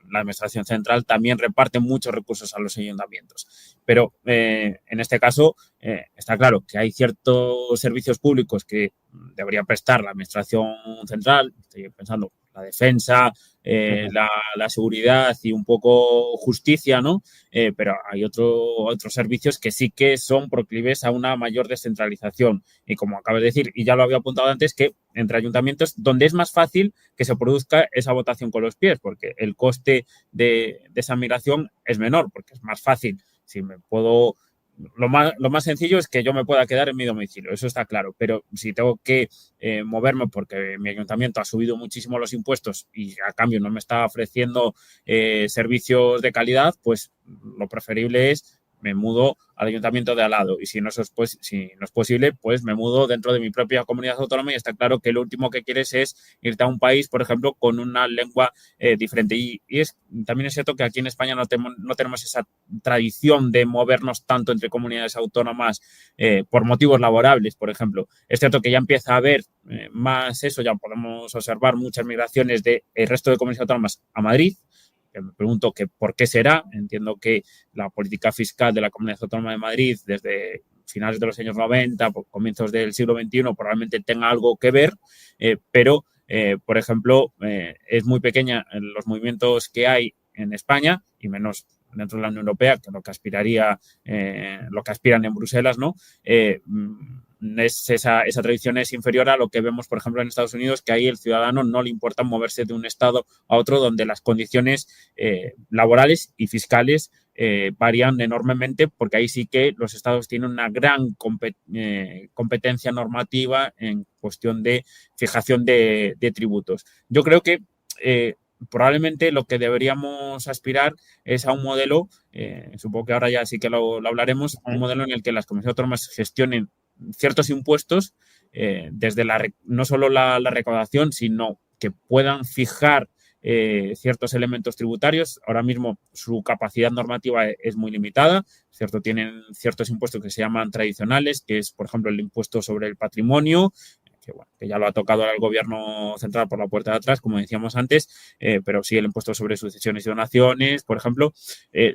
la administración central también reparte muchos recursos a los ayuntamientos. Pero en este caso está claro que hay ciertos servicios públicos que debería prestar la administración central, estoy pensando la defensa, la seguridad y un poco justicia, ¿no? Pero hay otros servicios que sí que son proclives a una mayor descentralización. Y como acabas de decir, y ya lo había apuntado antes, que entre ayuntamientos, donde es más fácil que se produzca esa votación con los pies, porque el coste de esa migración es menor, porque es más fácil. Si me puedo... Lo más sencillo es que yo me pueda quedar en mi domicilio, eso está claro, pero si tengo que moverme porque mi ayuntamiento ha subido muchísimo los impuestos y a cambio no me está ofreciendo servicios de calidad, pues lo preferible es me mudo al ayuntamiento de al lado y si no es posible, pues me mudo dentro de mi propia comunidad autónoma y está claro que lo último que quieres es irte a un país, por ejemplo, con una lengua diferente. También es cierto que aquí en España no tenemos esa tradición de movernos tanto entre comunidades autónomas por motivos laborables, por ejemplo. Es cierto que ya empieza a haber más eso, ya podemos observar muchas migraciones del resto de comunidades autónomas a Madrid. Me pregunto que por qué será. Entiendo que la política fiscal de la Comunidad Autónoma de Madrid desde finales de los años 90, comienzos del siglo XXI, probablemente tenga algo que ver, pero, por ejemplo, es muy pequeña en los movimientos que hay en España y menos dentro de la Unión Europea, que lo que aspiran en Bruselas, ¿no? Esa tradición es inferior a lo que vemos, por ejemplo, en Estados Unidos, que ahí el ciudadano no le importa moverse de un estado a otro donde las condiciones laborales y fiscales varían enormemente, porque ahí sí que los estados tienen una gran competencia normativa en cuestión de fijación de tributos. Yo creo que probablemente lo que deberíamos aspirar es a un modelo, supongo que ahora ya sí que lo hablaremos, un modelo en el que las comunidades autónomas gestionen ciertos impuestos desde no solo la recaudación, sino que puedan fijar ciertos elementos tributarios. Ahora mismo su capacidad normativa es muy limitada, ¿cierto? Tienen ciertos impuestos que se llaman tradicionales, que es, por ejemplo, el impuesto sobre el patrimonio, que ya lo ha tocado el gobierno central por la puerta de atrás, como decíamos antes, pero sí el impuesto sobre sucesiones y donaciones, por ejemplo,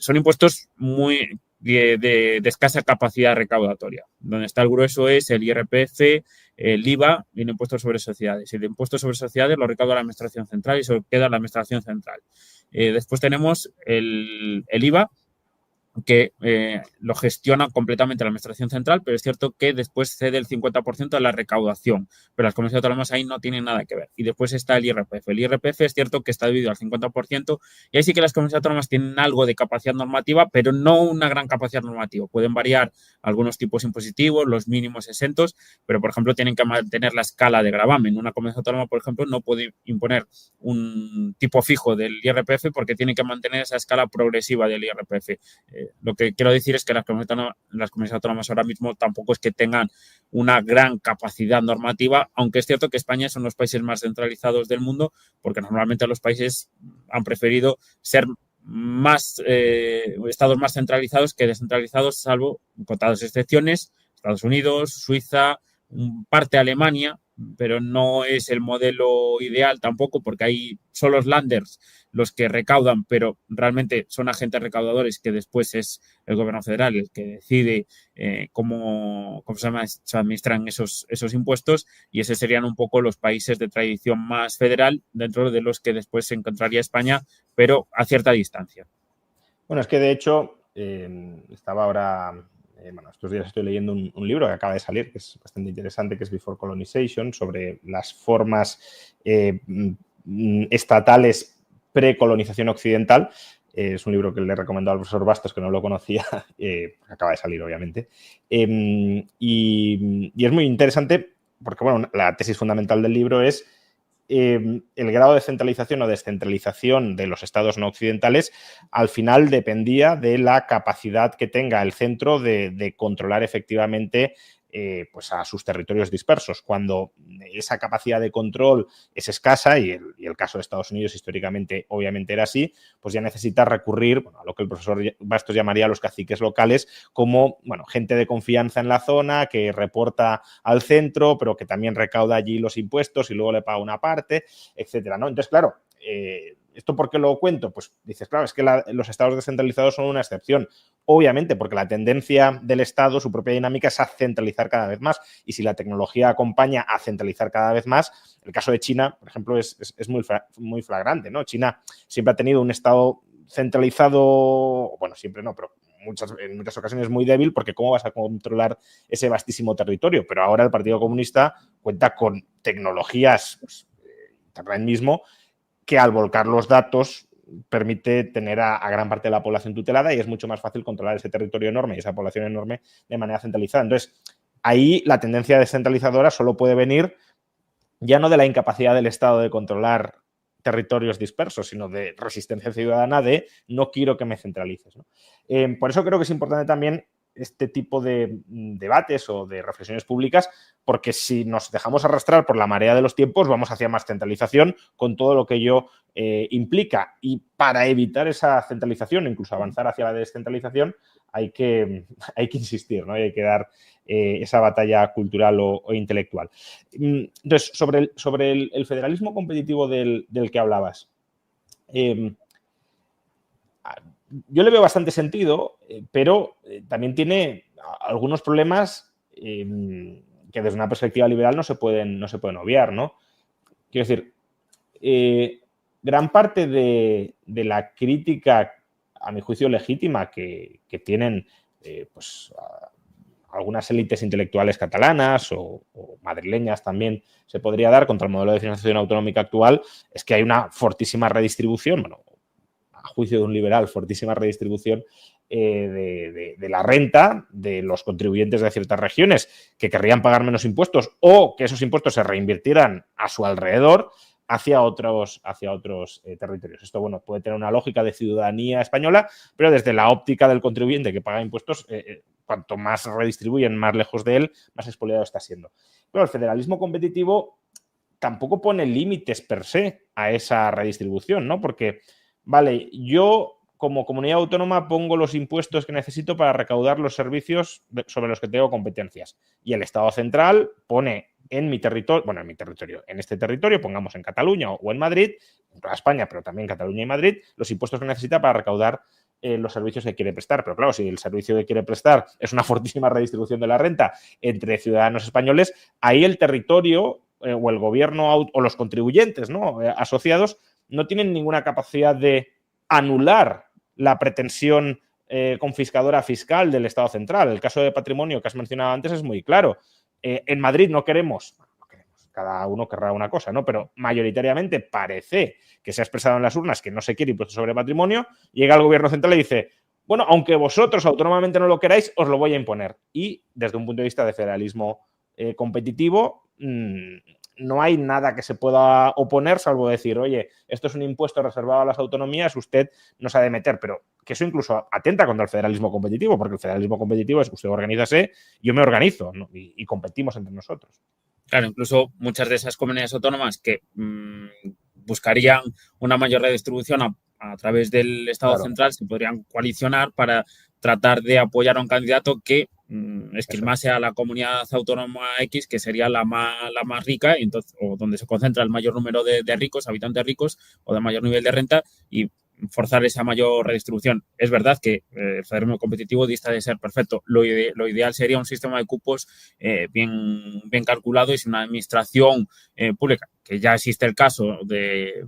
son impuestos muy de escasa capacidad recaudatoria. Donde está el grueso es el IRPF, el IVA y el impuesto sobre sociedades. El impuesto sobre sociedades lo recauda la administración central y se queda en la administración central. Después tenemos el IVA, que lo gestiona completamente la administración central, pero es cierto que después cede el 50% de la recaudación, pero las comunidades autónomas ahí no tienen nada que ver. Y después está el IRPF. El IRPF es cierto que está dividido al 50% y ahí sí que las comunidades autónomas tienen algo de capacidad normativa, pero no una gran capacidad normativa. Pueden variar algunos tipos impositivos, los mínimos exentos, pero por ejemplo tienen que mantener la escala de gravamen. Una comunidad autónoma, por ejemplo, no puede imponer un tipo fijo del IRPF porque tiene que mantener esa escala progresiva del IRPF. Lo que quiero decir es que las comunidades autónomas ahora mismo tampoco es que tengan una gran capacidad normativa, aunque es cierto que España son los países más centralizados del mundo, porque normalmente los países han preferido ser estados más centralizados que descentralizados, salvo contadas excepciones, Estados Unidos, Suiza, parte Alemania, pero no es el modelo ideal tampoco, porque son los landers los que recaudan, pero realmente son agentes recaudadores que después es el gobierno federal el que decide cómo se administran esos impuestos, y esos serían un poco los países de tradición más federal dentro de los que después se encontraría España, pero a cierta distancia. Bueno, es que de hecho estaba ahora, estos días estoy leyendo un libro que acaba de salir, que es bastante interesante, que es Before Colonization, sobre las formas estatales pre-colonización occidental. Es un libro que le he recomendado al profesor Bastos, que no lo conocía, acaba de salir, obviamente. Y es muy interesante porque, bueno, la tesis fundamental del libro es el grado de centralización o descentralización de los estados no occidentales al final dependía de la capacidad que tenga el centro de controlar efectivamente pues a sus territorios dispersos. Cuando esa capacidad de control es escasa, y el caso de Estados Unidos históricamente obviamente era así, pues ya necesita recurrir a lo que el profesor Bastos llamaría los caciques locales, como gente de confianza en la zona, que reporta al centro, pero que también recauda allí los impuestos y luego le paga una parte, etcétera, ¿no? Entonces, claro, ¿esto por qué lo cuento? Pues dices, claro, es que los estados descentralizados son una excepción. Obviamente, porque la tendencia del Estado, su propia dinámica, es a centralizar cada vez más. Y si la tecnología acompaña a centralizar cada vez más, el caso de China, por ejemplo, es muy flagrante, ¿no? China siempre ha tenido un Estado centralizado, bueno, siempre no, pero en muchas ocasiones muy débil, porque ¿cómo vas a controlar ese vastísimo territorio? Pero ahora el Partido Comunista cuenta con tecnologías, Internet mismo, que al volcar los datos permite tener a gran parte de la población tutelada, y es mucho más fácil controlar ese territorio enorme y esa población enorme de manera centralizada. Entonces, ahí la tendencia descentralizadora solo puede venir ya no de la incapacidad del Estado de controlar territorios dispersos, sino de resistencia ciudadana de no quiero que me centralices, ¿no? Por eso creo que es importante también este tipo de debates o de reflexiones públicas, porque si nos dejamos arrastrar por la marea de los tiempos, vamos hacia más centralización con todo lo que ello implica. Y para evitar esa centralización, incluso avanzar hacia la descentralización, hay que insistir, ¿no? Hay que dar esa batalla cultural o intelectual. Entonces, sobre el federalismo competitivo del que hablabas, yo le veo bastante sentido, pero también tiene algunos problemas que desde una perspectiva liberal no se pueden obviar, ¿no? Quiero decir, gran parte de la crítica, a mi juicio legítima, que tienen pues algunas élites intelectuales catalanas o madrileñas también se podría dar contra el modelo de financiación autonómica actual, es que hay una fortísima redistribución, bueno, a juicio de un liberal, fortísima redistribución de la renta de los contribuyentes de ciertas regiones que querrían pagar menos impuestos, o que esos impuestos se reinvirtieran a su alrededor hacia otros territorios. Esto, bueno, puede tener una lógica de ciudadanía española, pero desde la óptica del contribuyente que paga impuestos, cuanto más redistribuyen, más lejos de él, más expoliado está siendo. Pero el federalismo competitivo tampoco pone límites per se a esa redistribución, ¿no? Porque, vale, yo como comunidad autónoma pongo los impuestos que necesito para recaudar los servicios sobre los que tengo competencias, y el Estado central pone en mi territorio, en este territorio, pongamos en Cataluña o en Madrid, en toda España, pero también Cataluña y Madrid, los impuestos que necesita para recaudar los servicios que quiere prestar. Pero claro, si el servicio que quiere prestar es una fortísima redistribución de la renta entre ciudadanos españoles, ahí el territorio o el gobierno o los contribuyentes, ¿no?, asociados, no tienen ninguna capacidad de anular la pretensión confiscadora fiscal del Estado central. El caso de patrimonio que has mencionado antes es muy claro. En Madrid no queremos, cada uno querrá una cosa, ¿no? Pero mayoritariamente parece que se ha expresado en las urnas que no se quiere impuesto sobre patrimonio. Llega el gobierno central y dice, bueno, aunque vosotros autónomamente no lo queráis, os lo voy a imponer. Y desde un punto de vista de federalismo competitivo, no hay nada que se pueda oponer, salvo decir, oye, esto es un impuesto reservado a las autonomías, usted no se ha de meter, pero que eso incluso atenta contra el federalismo competitivo, porque el federalismo competitivo es usted organízase, yo me organizo, ¿no? y competimos entre nosotros. Claro, incluso muchas de esas comunidades autónomas que buscarían una mayor redistribución a través del Estado central se podrían coalicionar para tratar de apoyar a un candidato que esquilmase a la comunidad autónoma X, que sería la más rica, y entonces, o donde se concentra el mayor número de ricos, habitantes ricos, o de mayor nivel de renta, y forzar esa mayor redistribución. Es verdad que el federalismo competitivo dista de ser perfecto. Lo ideal sería un sistema de cupos bien calculado, y si una administración pública, que ya existe el caso de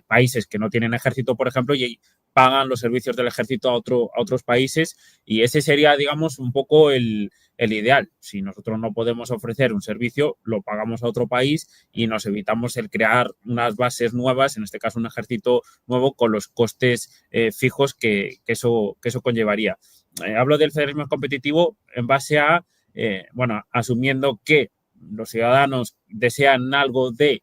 países que no tienen ejército, por ejemplo, y pagan los servicios del ejército a otros países, y ese sería, digamos, un poco el ideal. Si nosotros no podemos ofrecer un servicio, lo pagamos a otro país y nos evitamos el crear unas bases nuevas, en este caso un ejército nuevo, con los costes fijos que eso conllevaría. Hablo del federalismo competitivo en base a, asumiendo que los ciudadanos desean algo de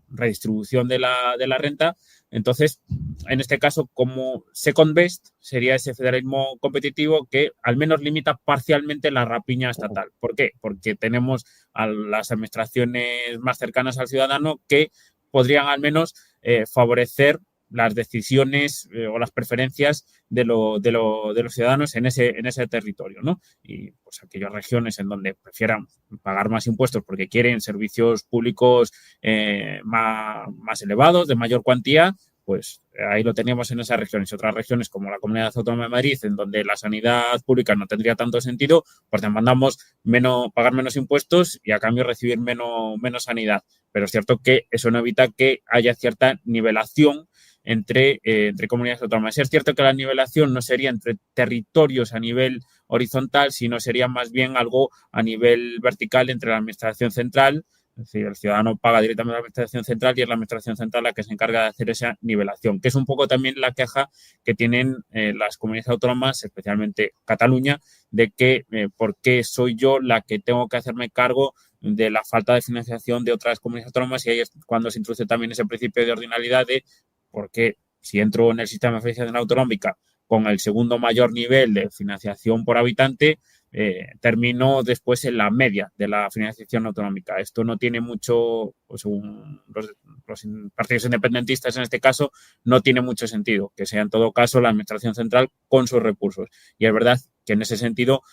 redistribución de la renta. Entonces, en este caso, como second best, sería ese federalismo competitivo que al menos limita parcialmente la rapiña estatal. ¿Por qué? Porque tenemos a las administraciones más cercanas al ciudadano que podrían al menos favorecer las decisiones o las preferencias de los ciudadanos en ese territorio, ¿no? Y pues aquellas regiones en donde prefieran pagar más impuestos porque quieren servicios públicos más elevados, de mayor cuantía, pues ahí lo teníamos en esas regiones. Otras regiones como la Comunidad Autónoma de Madrid, en donde la sanidad pública no tendría tanto sentido, pues demandamos pagar menos impuestos y a cambio recibir menos sanidad. Pero es cierto que eso no evita que haya cierta nivelación entre comunidades autónomas. Es cierto que la nivelación no sería entre territorios a nivel horizontal, sino sería más bien algo a nivel vertical entre la administración central. Es decir, el ciudadano paga directamente a la administración central y es la administración central la que se encarga de hacer esa nivelación, que es un poco también la queja que tienen las comunidades autónomas, especialmente Cataluña, de que por qué soy yo la que tengo que hacerme cargo de la falta de financiación de otras comunidades autónomas, y ahí es cuando se introduce también ese principio de ordinalidad de porque si entro en el sistema de financiación autonómica con el segundo mayor nivel de financiación por habitante, termino después en la media de la financiación autonómica. Esto no tiene mucho, pues, según los partidos independentistas en este caso, no tiene mucho sentido, que sea en todo caso la administración central con sus recursos. Y es verdad que en ese sentido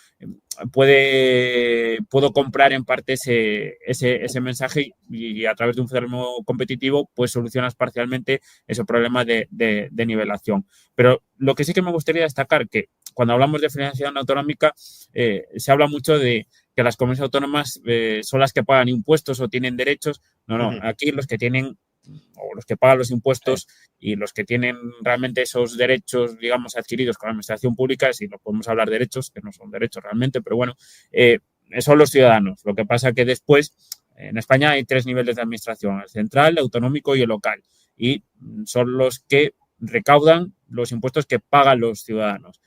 puedo comprar en parte ese mensaje, y a través de un federalismo competitivo pues solucionas parcialmente ese problema de nivelación. Pero lo que sí que me gustaría destacar, que cuando hablamos de financiación autonómica se habla mucho de que las comunidades autónomas son las que pagan impuestos o tienen derechos. No, aquí los que tienen, o los que pagan los impuestos y los que tienen realmente esos derechos, digamos, adquiridos con la administración pública, si no podemos hablar de derechos, que no son derechos realmente, pero bueno, son los ciudadanos. Lo que pasa que después, en España hay 3 niveles de administración: el central, el autonómico y el local, y son los que recaudan los impuestos que pagan los ciudadanos.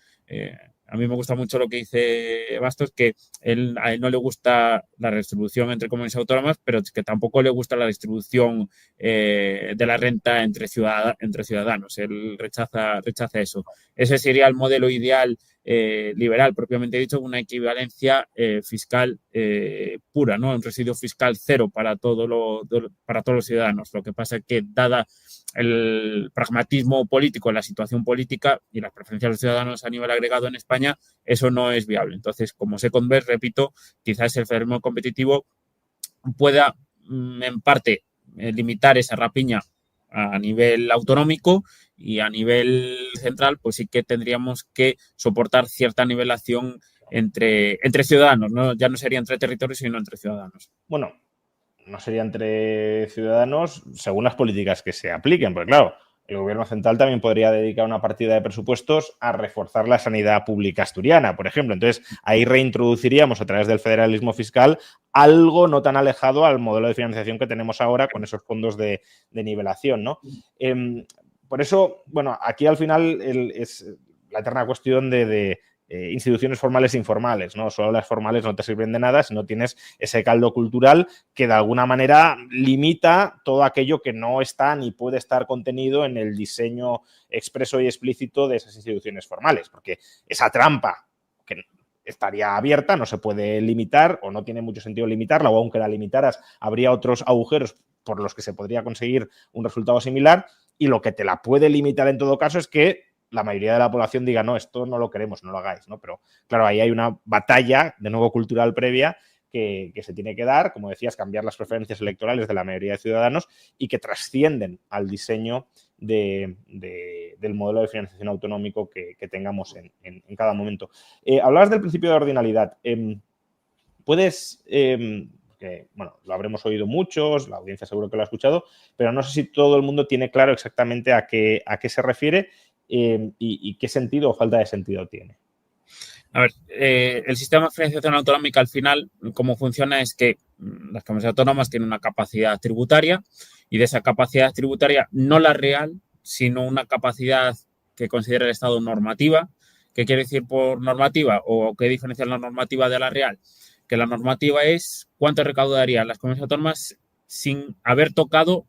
A mí me gusta mucho lo que dice Bastos, que a él no le gusta la redistribución entre comunidades autónomas, pero que tampoco le gusta la distribución de la renta entre ciudadanos. Él rechaza eso. Ese sería el modelo ideal liberal, propiamente dicho, una equivalencia fiscal pura, ¿no? Un residuo fiscal cero para todos los ciudadanos. Lo que pasa es que, dada el pragmatismo político, la situación política y las preferencias de los ciudadanos a nivel agregado en España, eso no es viable. Entonces, como second best, repito, quizás el federalismo competitivo pueda en parte limitar esa rapiña a nivel autonómico, y a nivel central pues sí que tendríamos que soportar cierta nivelación entre ciudadanos, ¿no? Ya no sería entre territorios, sino entre ciudadanos. Bueno, no sería entre ciudadanos según las políticas que se apliquen, porque claro, el gobierno central también podría dedicar una partida de presupuestos a reforzar la sanidad pública asturiana, por ejemplo. Entonces, ahí reintroduciríamos a través del federalismo fiscal algo no tan alejado al modelo de financiación que tenemos ahora con esos fondos de nivelación, ¿no? Por eso, bueno, aquí al final es la eterna cuestión de instituciones formales e informales, ¿no? Solo las formales no te sirven de nada si no tienes ese caldo cultural que de alguna manera limita todo aquello que no está ni puede estar contenido en el diseño expreso y explícito de esas instituciones formales, porque esa trampa que estaría abierta, no se puede limitar o no tiene mucho sentido limitarla, o aunque la limitaras habría otros agujeros por los que se podría conseguir un resultado similar, y lo que te la puede limitar en todo caso es que la mayoría de la población diga, no, esto no lo queremos, no lo hagáis, ¿no? Pero claro, ahí hay una batalla, de nuevo cultural previa, que se tiene que dar, como decías, cambiar las preferencias electorales de la mayoría de ciudadanos y que trascienden al diseño del modelo de financiación autonómico que tengamos en cada momento. Hablabas del principio de ordinalidad. ¿Puedes, que, bueno, lo habremos oído muchos, la audiencia seguro que lo ha escuchado, pero no sé si todo el mundo tiene claro exactamente a qué se refiere y qué sentido o falta de sentido tiene? A ver, el sistema de financiación autonómica al final, cómo funciona es que las comunidades autónomas tienen una capacidad tributaria y de esa capacidad tributaria, no la real, sino una capacidad que considera el Estado normativa. ¿Qué quiere decir por normativa o qué diferencia la normativa de la real? Que la normativa es cuánto recaudarían las comunidades autónomas sin haber tocado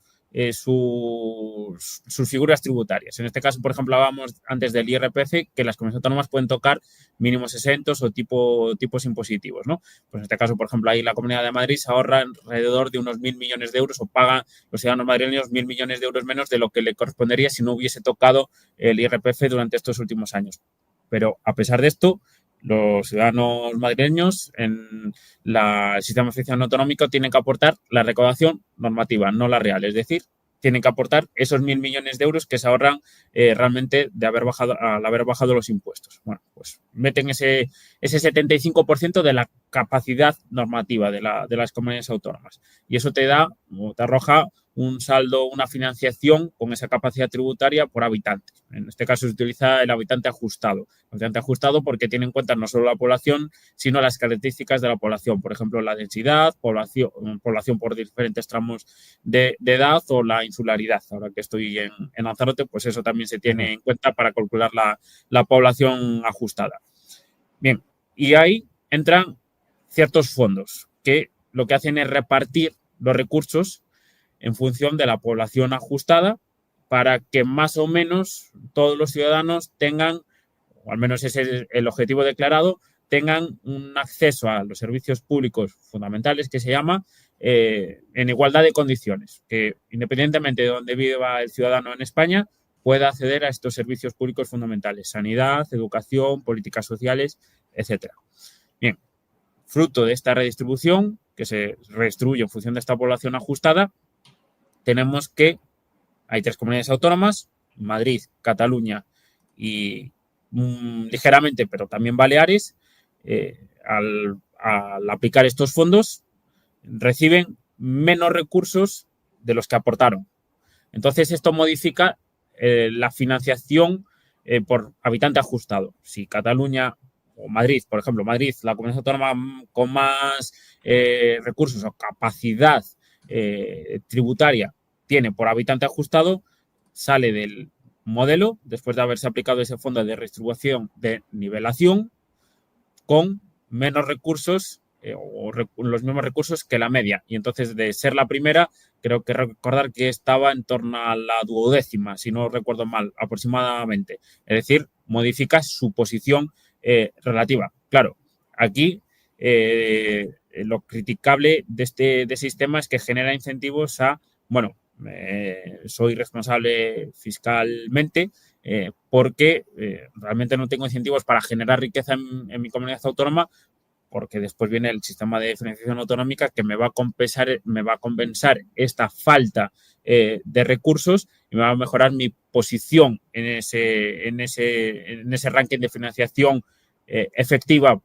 sus figuras tributarias. En este caso, por ejemplo, hablábamos antes del IRPF, que las comunidades autónomas pueden tocar mínimos exentos o tipos impositivos, ¿no? Pues en este caso, por ejemplo, ahí la Comunidad de Madrid se ahorra alrededor de unos 1.000 millones de euros o pagan los ciudadanos madrileños 1.000 millones de euros menos de lo que le correspondería si no hubiese tocado el IRPF durante estos últimos años. Pero a pesar de esto, los ciudadanos madrileños en el sistema de financiación autonómico tienen que aportar la recaudación normativa, no la real. Es decir, tienen que aportar esos 1.000 millones de euros que se ahorran realmente al haber bajado los impuestos. Bueno, pues meten ese 75% de la capacidad normativa de las comunidades autónomas. Y eso te arroja un saldo, una financiación con esa capacidad tributaria por habitante. En este caso se utiliza el habitante ajustado. El habitante ajustado porque tiene en cuenta no solo la población, sino las características de la población. Por ejemplo, la densidad, población por diferentes tramos de edad o la insularidad. Ahora que estoy en Lanzarote, pues eso también se tiene en cuenta para calcular la población ajustada. Bien, y ahí entran ciertos fondos que lo que hacen es repartir los recursos en función de la población ajustada para que más o menos todos los ciudadanos tengan, o al menos ese es el objetivo declarado, tengan un acceso a los servicios públicos fundamentales que se llama en igualdad de condiciones, que independientemente de donde viva el ciudadano en España, pueda acceder a estos servicios públicos fundamentales, sanidad, educación, políticas sociales, etcétera. Bien, fruto de esta redistribución, que se redistribuye en función de esta población ajustada, tenemos que hay 3 comunidades autónomas, Madrid, Cataluña y ligeramente, pero también Baleares, al aplicar estos fondos, reciben menos recursos de los que aportaron. Entonces, esto modifica la financiación por habitante ajustado. Si Cataluña o Madrid, por ejemplo, Madrid, la comunidad autónoma con más recursos o capacidad tributaria tiene por habitante ajustado, sale del modelo después de haberse aplicado ese fondo de redistribución de nivelación con menos recursos o los mismos recursos que la media. Y entonces, de ser la primera, creo que recordar que estaba en torno a la 12ª, si no recuerdo mal, aproximadamente. Es decir, modifica su posición relativa. Claro, aquí lo criticable de este sistema es que genera incentivos a, bueno, soy responsable fiscalmente porque realmente no tengo incentivos para generar riqueza en mi comunidad autónoma, porque después viene el sistema de financiación autonómica que me va a compensar esta falta de recursos y me va a mejorar mi posición en ese ranking de financiación efectiva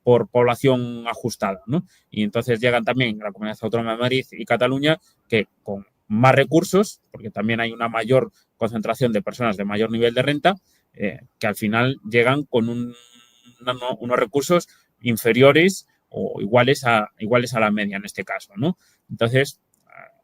por población ajustada, ¿no? Y entonces llegan también la Comunidad Autónoma de Madrid y Cataluña, que con más recursos, porque también hay una mayor concentración de personas de mayor nivel de renta, que al final llegan con unos recursos inferiores o iguales a la media en este caso, ¿no? Entonces,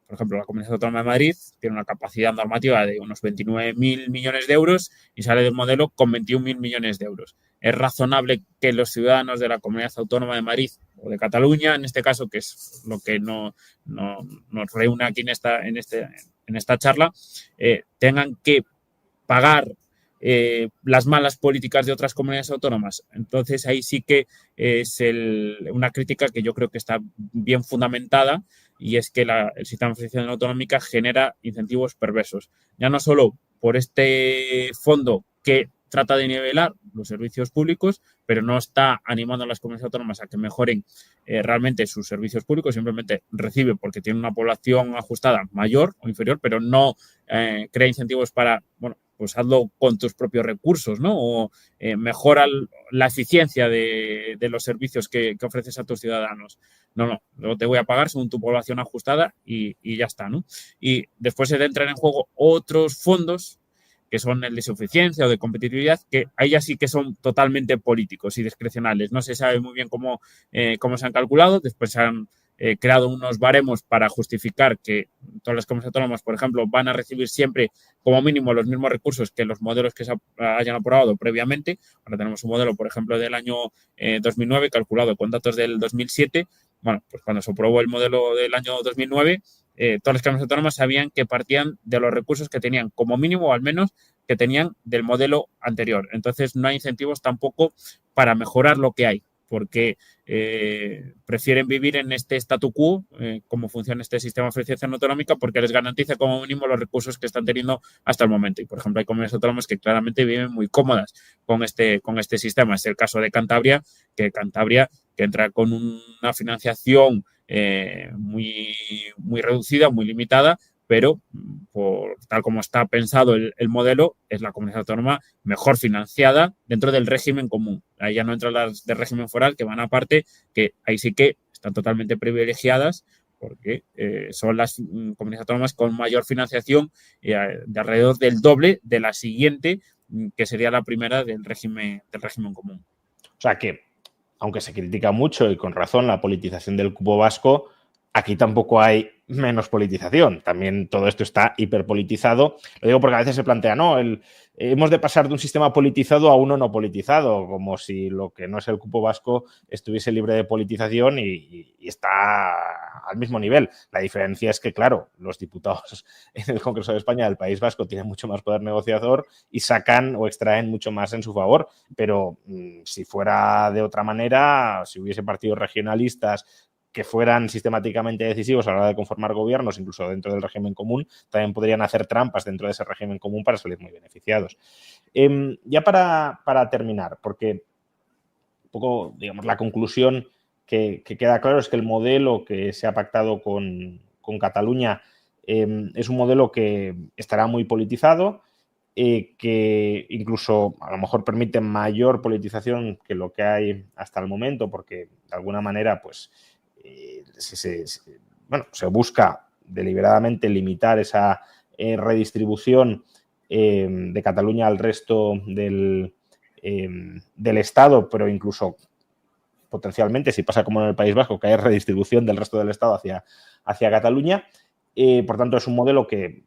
por ejemplo, la Comunidad Autónoma de Madrid tiene una capacidad normativa de unos 29.000 millones de euros y sale del modelo con 21.000 millones de euros. Es razonable que los ciudadanos de la Comunidad Autónoma de Madrid o de Cataluña, en este caso, que es lo que nos reúne aquí en esta charla, tengan que pagar las malas políticas de otras comunidades autónomas. Entonces, ahí sí que es una crítica que yo creo que está bien fundamentada, y es que el sistema de financiación autonómica genera incentivos perversos. Ya no solo por este fondo que trata de nivelar los servicios públicos, pero no está animando a las comunidades autónomas a que mejoren realmente sus servicios públicos, simplemente recibe porque tiene una población ajustada mayor o inferior, pero no crea incentivos para, bueno, pues hazlo con tus propios recursos, ¿no? O mejora la eficiencia de los servicios que ofreces a tus ciudadanos. No, te voy a pagar según tu población ajustada y ya está, ¿no? Y después se entran en juego otros fondos que son el de suficiencia o de competitividad, que ahí ya sí que son totalmente políticos y discrecionales. No se sabe muy bien cómo se han calculado. Después se han creado unos baremos para justificar que todas las comunidades autónomas, por ejemplo, van a recibir siempre como mínimo los mismos recursos que los modelos que se hayan aprobado previamente. Ahora tenemos un modelo, por ejemplo, del año 2009 calculado con datos del 2007. Bueno, pues cuando se aprobó el modelo del año 2009, todas las comunidades autónomas sabían que partían de los recursos que tenían, como mínimo o al menos que tenían del modelo anterior. Entonces, no hay incentivos tampoco para mejorar lo que hay, porque prefieren vivir en este statu quo, cómo funciona este sistema de financiación autonómica, porque les garantiza como mínimo los recursos que están teniendo hasta el momento. Y, por ejemplo, hay comunidades autónomas que claramente viven muy cómodas con este sistema. Es el caso de Cantabria, que entra con una financiación muy, muy reducida, muy limitada, pero por tal como está pensado el modelo, es la comunidad autónoma mejor financiada dentro del régimen común. Ahí ya no entran las de régimen foral, que van aparte, que ahí sí que están totalmente privilegiadas porque son las comunidades autónomas con mayor financiación de alrededor del doble de la siguiente, que sería la primera del régimen común. O sea que, aunque se critica mucho y con razón la politización del cupo vasco, aquí tampoco hay menos politización. También todo esto está hiperpolitizado. Lo digo porque a veces se plantea, no, hemos de pasar de un sistema politizado a uno no politizado, como si lo que no es el cupo vasco estuviese libre de politización y está al mismo nivel. La diferencia es que, claro, los diputados en el Congreso de España del País Vasco tienen mucho más poder negociador y sacan o extraen mucho más en su favor. Pero si fuera de otra manera, si hubiese partidos regionalistas que fueran sistemáticamente decisivos a la hora de conformar gobiernos, incluso dentro del régimen común, también podrían hacer trampas dentro de ese régimen común para salir muy beneficiados. Ya para terminar, porque un poco, digamos, la conclusión que queda claro es que el modelo que se ha pactado con Cataluña es un modelo que estará muy politizado, que incluso a lo mejor permite mayor politización que lo que hay hasta el momento, porque de alguna manera, pues, se busca deliberadamente limitar esa redistribución de Cataluña al resto del Estado, pero incluso potencialmente, si pasa como en el País Vasco, que hay redistribución del resto del Estado hacia Cataluña. Por tanto, es un modelo que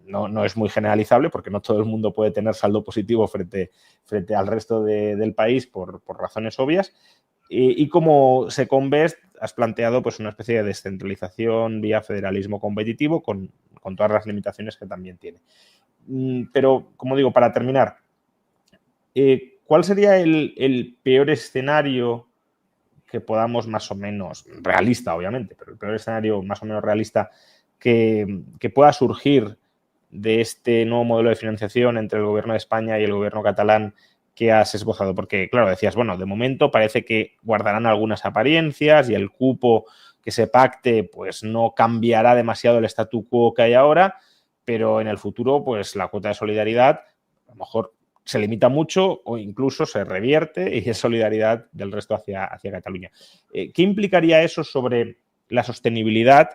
no es muy generalizable, porque no todo el mundo puede tener saldo positivo frente al resto del país por razones obvias. Y como Secomvest has planteado pues una especie de descentralización vía federalismo competitivo con todas las limitaciones que también tiene. Pero, como digo, para terminar, ¿cuál sería el peor escenario que podamos más o menos, realista obviamente, pero el peor escenario más o menos realista que pueda surgir de este nuevo modelo de financiación entre el gobierno de España y el gobierno catalán que has esbozado? Porque, claro, decías, bueno, de momento parece que guardarán algunas apariencias y el cupo que se pacte pues no cambiará demasiado el statu quo que hay ahora, pero en el futuro pues la cuota de solidaridad a lo mejor se limita mucho o incluso se revierte y es solidaridad del resto hacia Cataluña. ¿Qué implicaría eso sobre la sostenibilidad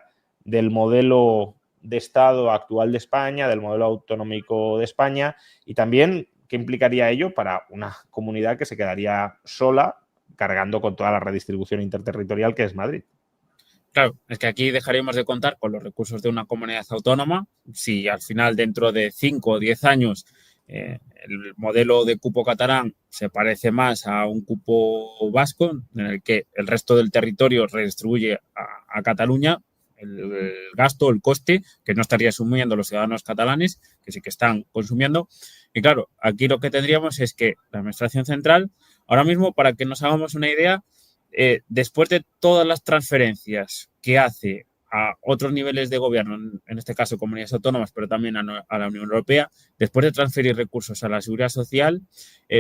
del modelo de Estado actual de España, del modelo autonómico de España, y también qué implicaría ello para una comunidad que se quedaría sola cargando con toda la redistribución interterritorial que es Madrid? Claro, es que aquí dejaríamos de contar con los recursos de una comunidad autónoma si al final, dentro de 5 o 10 años, el modelo de cupo catalán se parece más a un cupo vasco, en el que el resto del territorio redistribuye a Cataluña el gasto, el coste, que no estaría asumiendo los ciudadanos catalanes, que sí que están consumiendo. Y claro, aquí lo que tendríamos es que la Administración Central, ahora mismo, para que nos hagamos una idea, después de todas las transferencias que hace a otros niveles de gobierno, en este caso comunidades autónomas, pero también a la Unión Europea, después de transferir recursos a la seguridad social,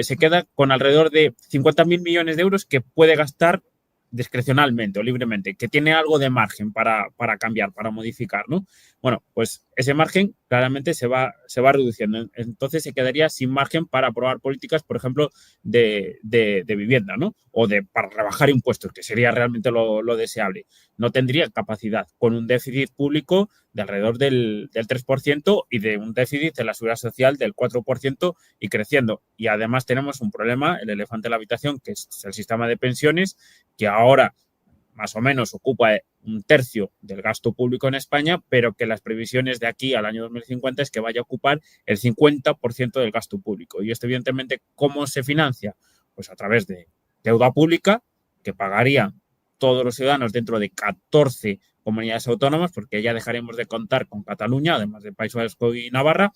se queda con alrededor de 50.000 millones de euros que puede gastar discrecionalmente o libremente, que tiene algo de margen para cambiar, para modificar, ¿no? Bueno, pues ese margen claramente se va reduciendo. Entonces se quedaría sin margen para aprobar políticas, por ejemplo, de vivienda, ¿no? O para rebajar impuestos, que sería realmente lo deseable. No tendría capacidad con un déficit público de alrededor del 3% y de un déficit de la seguridad social del 4% y creciendo. Y además tenemos un problema, el elefante en la habitación, que es el sistema de pensiones, que ahora más o menos ocupa un tercio del gasto público en España, pero que las previsiones de aquí al año 2050 es que vaya a ocupar el 50% del gasto público. Y esto, evidentemente, ¿cómo se financia? Pues a través de deuda pública que pagarían todos los ciudadanos dentro de 14 comunidades autónomas, porque ya dejaremos de contar con Cataluña, además de País Vasco y Navarra.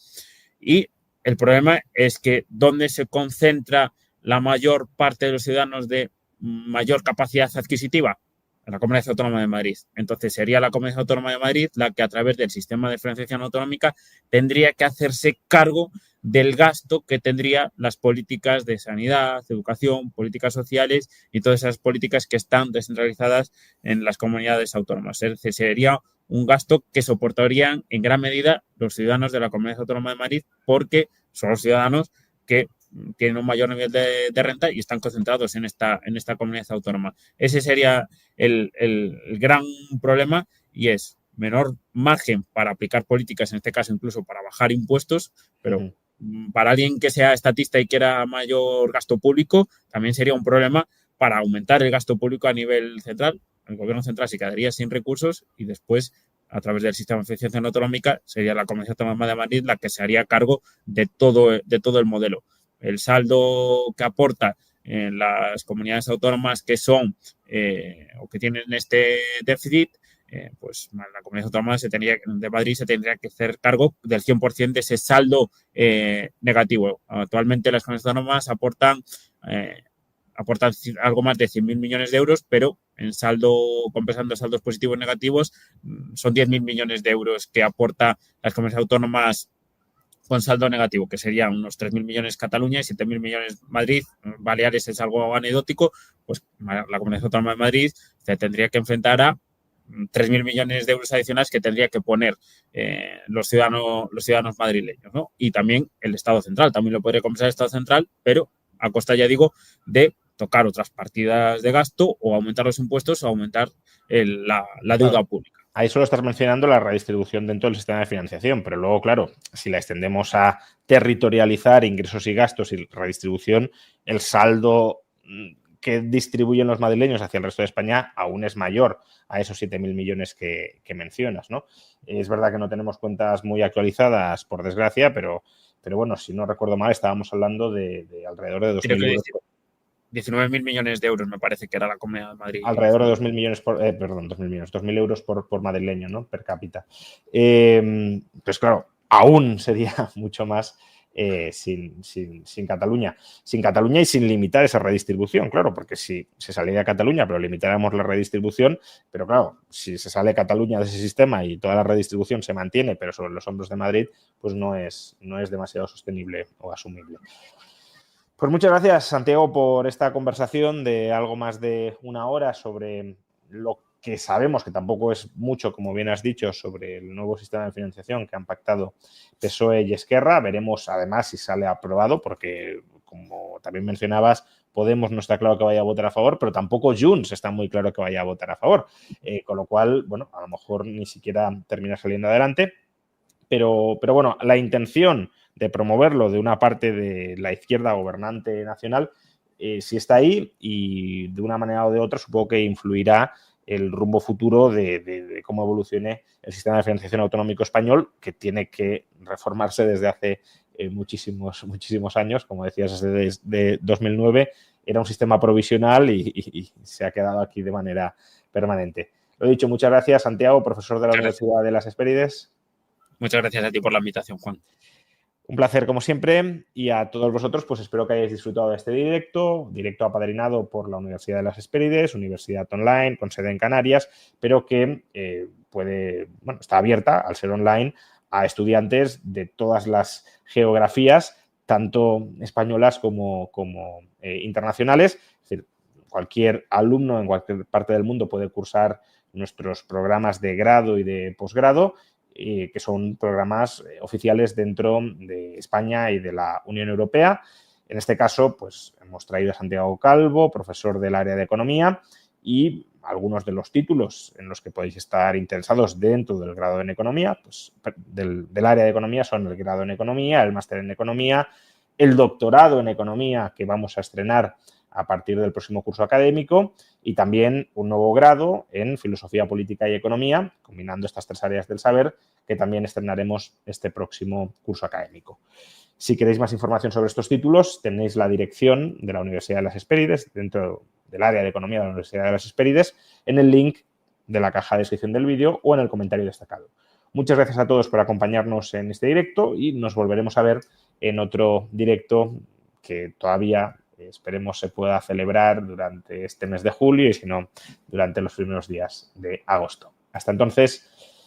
Y el problema es que ¿dónde se concentra la mayor parte de los ciudadanos de mayor capacidad adquisitiva? En la Comunidad Autónoma de Madrid. Entonces sería la Comunidad Autónoma de Madrid la que a través del sistema de financiación autonómica tendría que hacerse cargo del gasto que tendría las políticas de sanidad, educación, políticas sociales y todas esas políticas que están descentralizadas en las comunidades autónomas. Es decir, sería un gasto que soportarían en gran medida los ciudadanos de la Comunidad Autónoma de Madrid porque son los ciudadanos que tienen un mayor nivel de renta y están concentrados en esta comunidad autónoma. Ese sería el gran problema y es menor margen para aplicar políticas, en este caso incluso para bajar impuestos, pero para alguien que sea estatista y quiera mayor gasto público, también sería un problema para aumentar el gasto público a nivel central. El gobierno central se quedaría sin recursos y después, a través del sistema de financiación autonómica, sería la Comunidad Autónoma de Madrid la que se haría cargo de todo el modelo. El saldo que aporta en las comunidades autónomas que son o que tienen este déficit, pues la Comunidad Autónoma de Madrid se tendría que hacer cargo del 100% de ese saldo negativo. Actualmente las comunidades autónomas aportan algo más de 100.000 millones de euros, pero en saldo, compensando saldos positivos y negativos, son 10.000 millones de euros que aporta las comunidades autónomas con saldo negativo, que serían unos 3.000 millones Cataluña y 7.000 millones Madrid. Baleares es algo anecdótico, pues la Comunidad Autónoma de Madrid se tendría que enfrentar a 3.000 millones de euros adicionales que tendría que poner los ciudadanos madrileños, ¿no? Y también el Estado central, también lo podría compensar el Estado central, pero a costa, ya digo, de tocar otras partidas de gasto o aumentar los impuestos o aumentar la deuda pública. Ahí solo estás mencionando la redistribución dentro del sistema de financiación, pero luego, claro, si la extendemos a territorializar ingresos y gastos y redistribución, el saldo que distribuyen los madrileños hacia el resto de España aún es mayor a esos 7.000 millones que mencionas, ¿no? Es verdad que no tenemos cuentas muy actualizadas, por desgracia, pero bueno, si no recuerdo mal, estábamos hablando de alrededor de 2.000 euros. 19.000 millones de euros me parece que era la Comunidad de Madrid. Alrededor de 2.000 millones 2.000 euros por madrileño, ¿no? Per cápita. Pues claro, aún sería mucho más sin Cataluña. Sin Cataluña y sin limitar esa redistribución, claro, porque si se saliera de Cataluña, pero limitáramos la redistribución, pero claro, si se sale Cataluña de ese sistema y toda la redistribución se mantiene, pero sobre los hombros de Madrid, pues no es demasiado sostenible o asumible. Pues muchas gracias, Santiago, por esta conversación de algo más de una hora sobre lo que sabemos, que tampoco es mucho, como bien has dicho, sobre el nuevo sistema de financiación que han pactado PSOE y Esquerra. Veremos, además, si sale aprobado, porque, como también mencionabas, Podemos no está claro que vaya a votar a favor, pero tampoco Junts está muy claro que vaya a votar a favor. Con lo cual, bueno, a lo mejor ni siquiera termina saliendo adelante. Pero bueno, la intención de promoverlo de una parte de la izquierda gobernante nacional sí está ahí y de una manera o de otra supongo que influirá el rumbo futuro de cómo evolucione el sistema de financiación autonómico español, que tiene que reformarse desde hace muchísimos años. Como decías, desde 2009 era un sistema provisional y se ha quedado aquí de manera permanente. Lo dicho, muchas gracias, Santiago, profesor de la Universidad de las Hespérides. Muchas gracias a ti por la invitación, Juan. Un placer, como siempre, y a todos vosotros, pues espero que hayáis disfrutado de este directo apadrinado por la Universidad de las Hespérides, universidad online, con sede en Canarias, pero que está abierta, al ser online, a estudiantes de todas las geografías, tanto españolas como internacionales. Es decir, cualquier alumno en cualquier parte del mundo puede cursar nuestros programas de grado y de posgrado, que son programas oficiales dentro de España y de la Unión Europea. En este caso, pues hemos traído a Santiago Calvo, profesor del área de Economía, y algunos de los títulos en los que podéis estar interesados dentro del grado en Economía, pues del área de Economía, son el grado en Economía, el máster en Economía, el doctorado en Economía que vamos a estrenar a partir del próximo curso académico, y también un nuevo grado en Filosofía Política y Economía, combinando estas tres áreas del saber, que también estrenaremos este próximo curso académico. Si queréis más información sobre estos títulos, tenéis la dirección de la Universidad de las Hespérides, dentro del área de Economía de la Universidad de las Hespérides, en el link de la caja de descripción del vídeo o en el comentario destacado. Muchas gracias a todos por acompañarnos en este directo y nos volveremos a ver en otro directo que todavía esperemos se pueda celebrar durante este mes de julio y si no, durante los primeros días de agosto. Hasta entonces,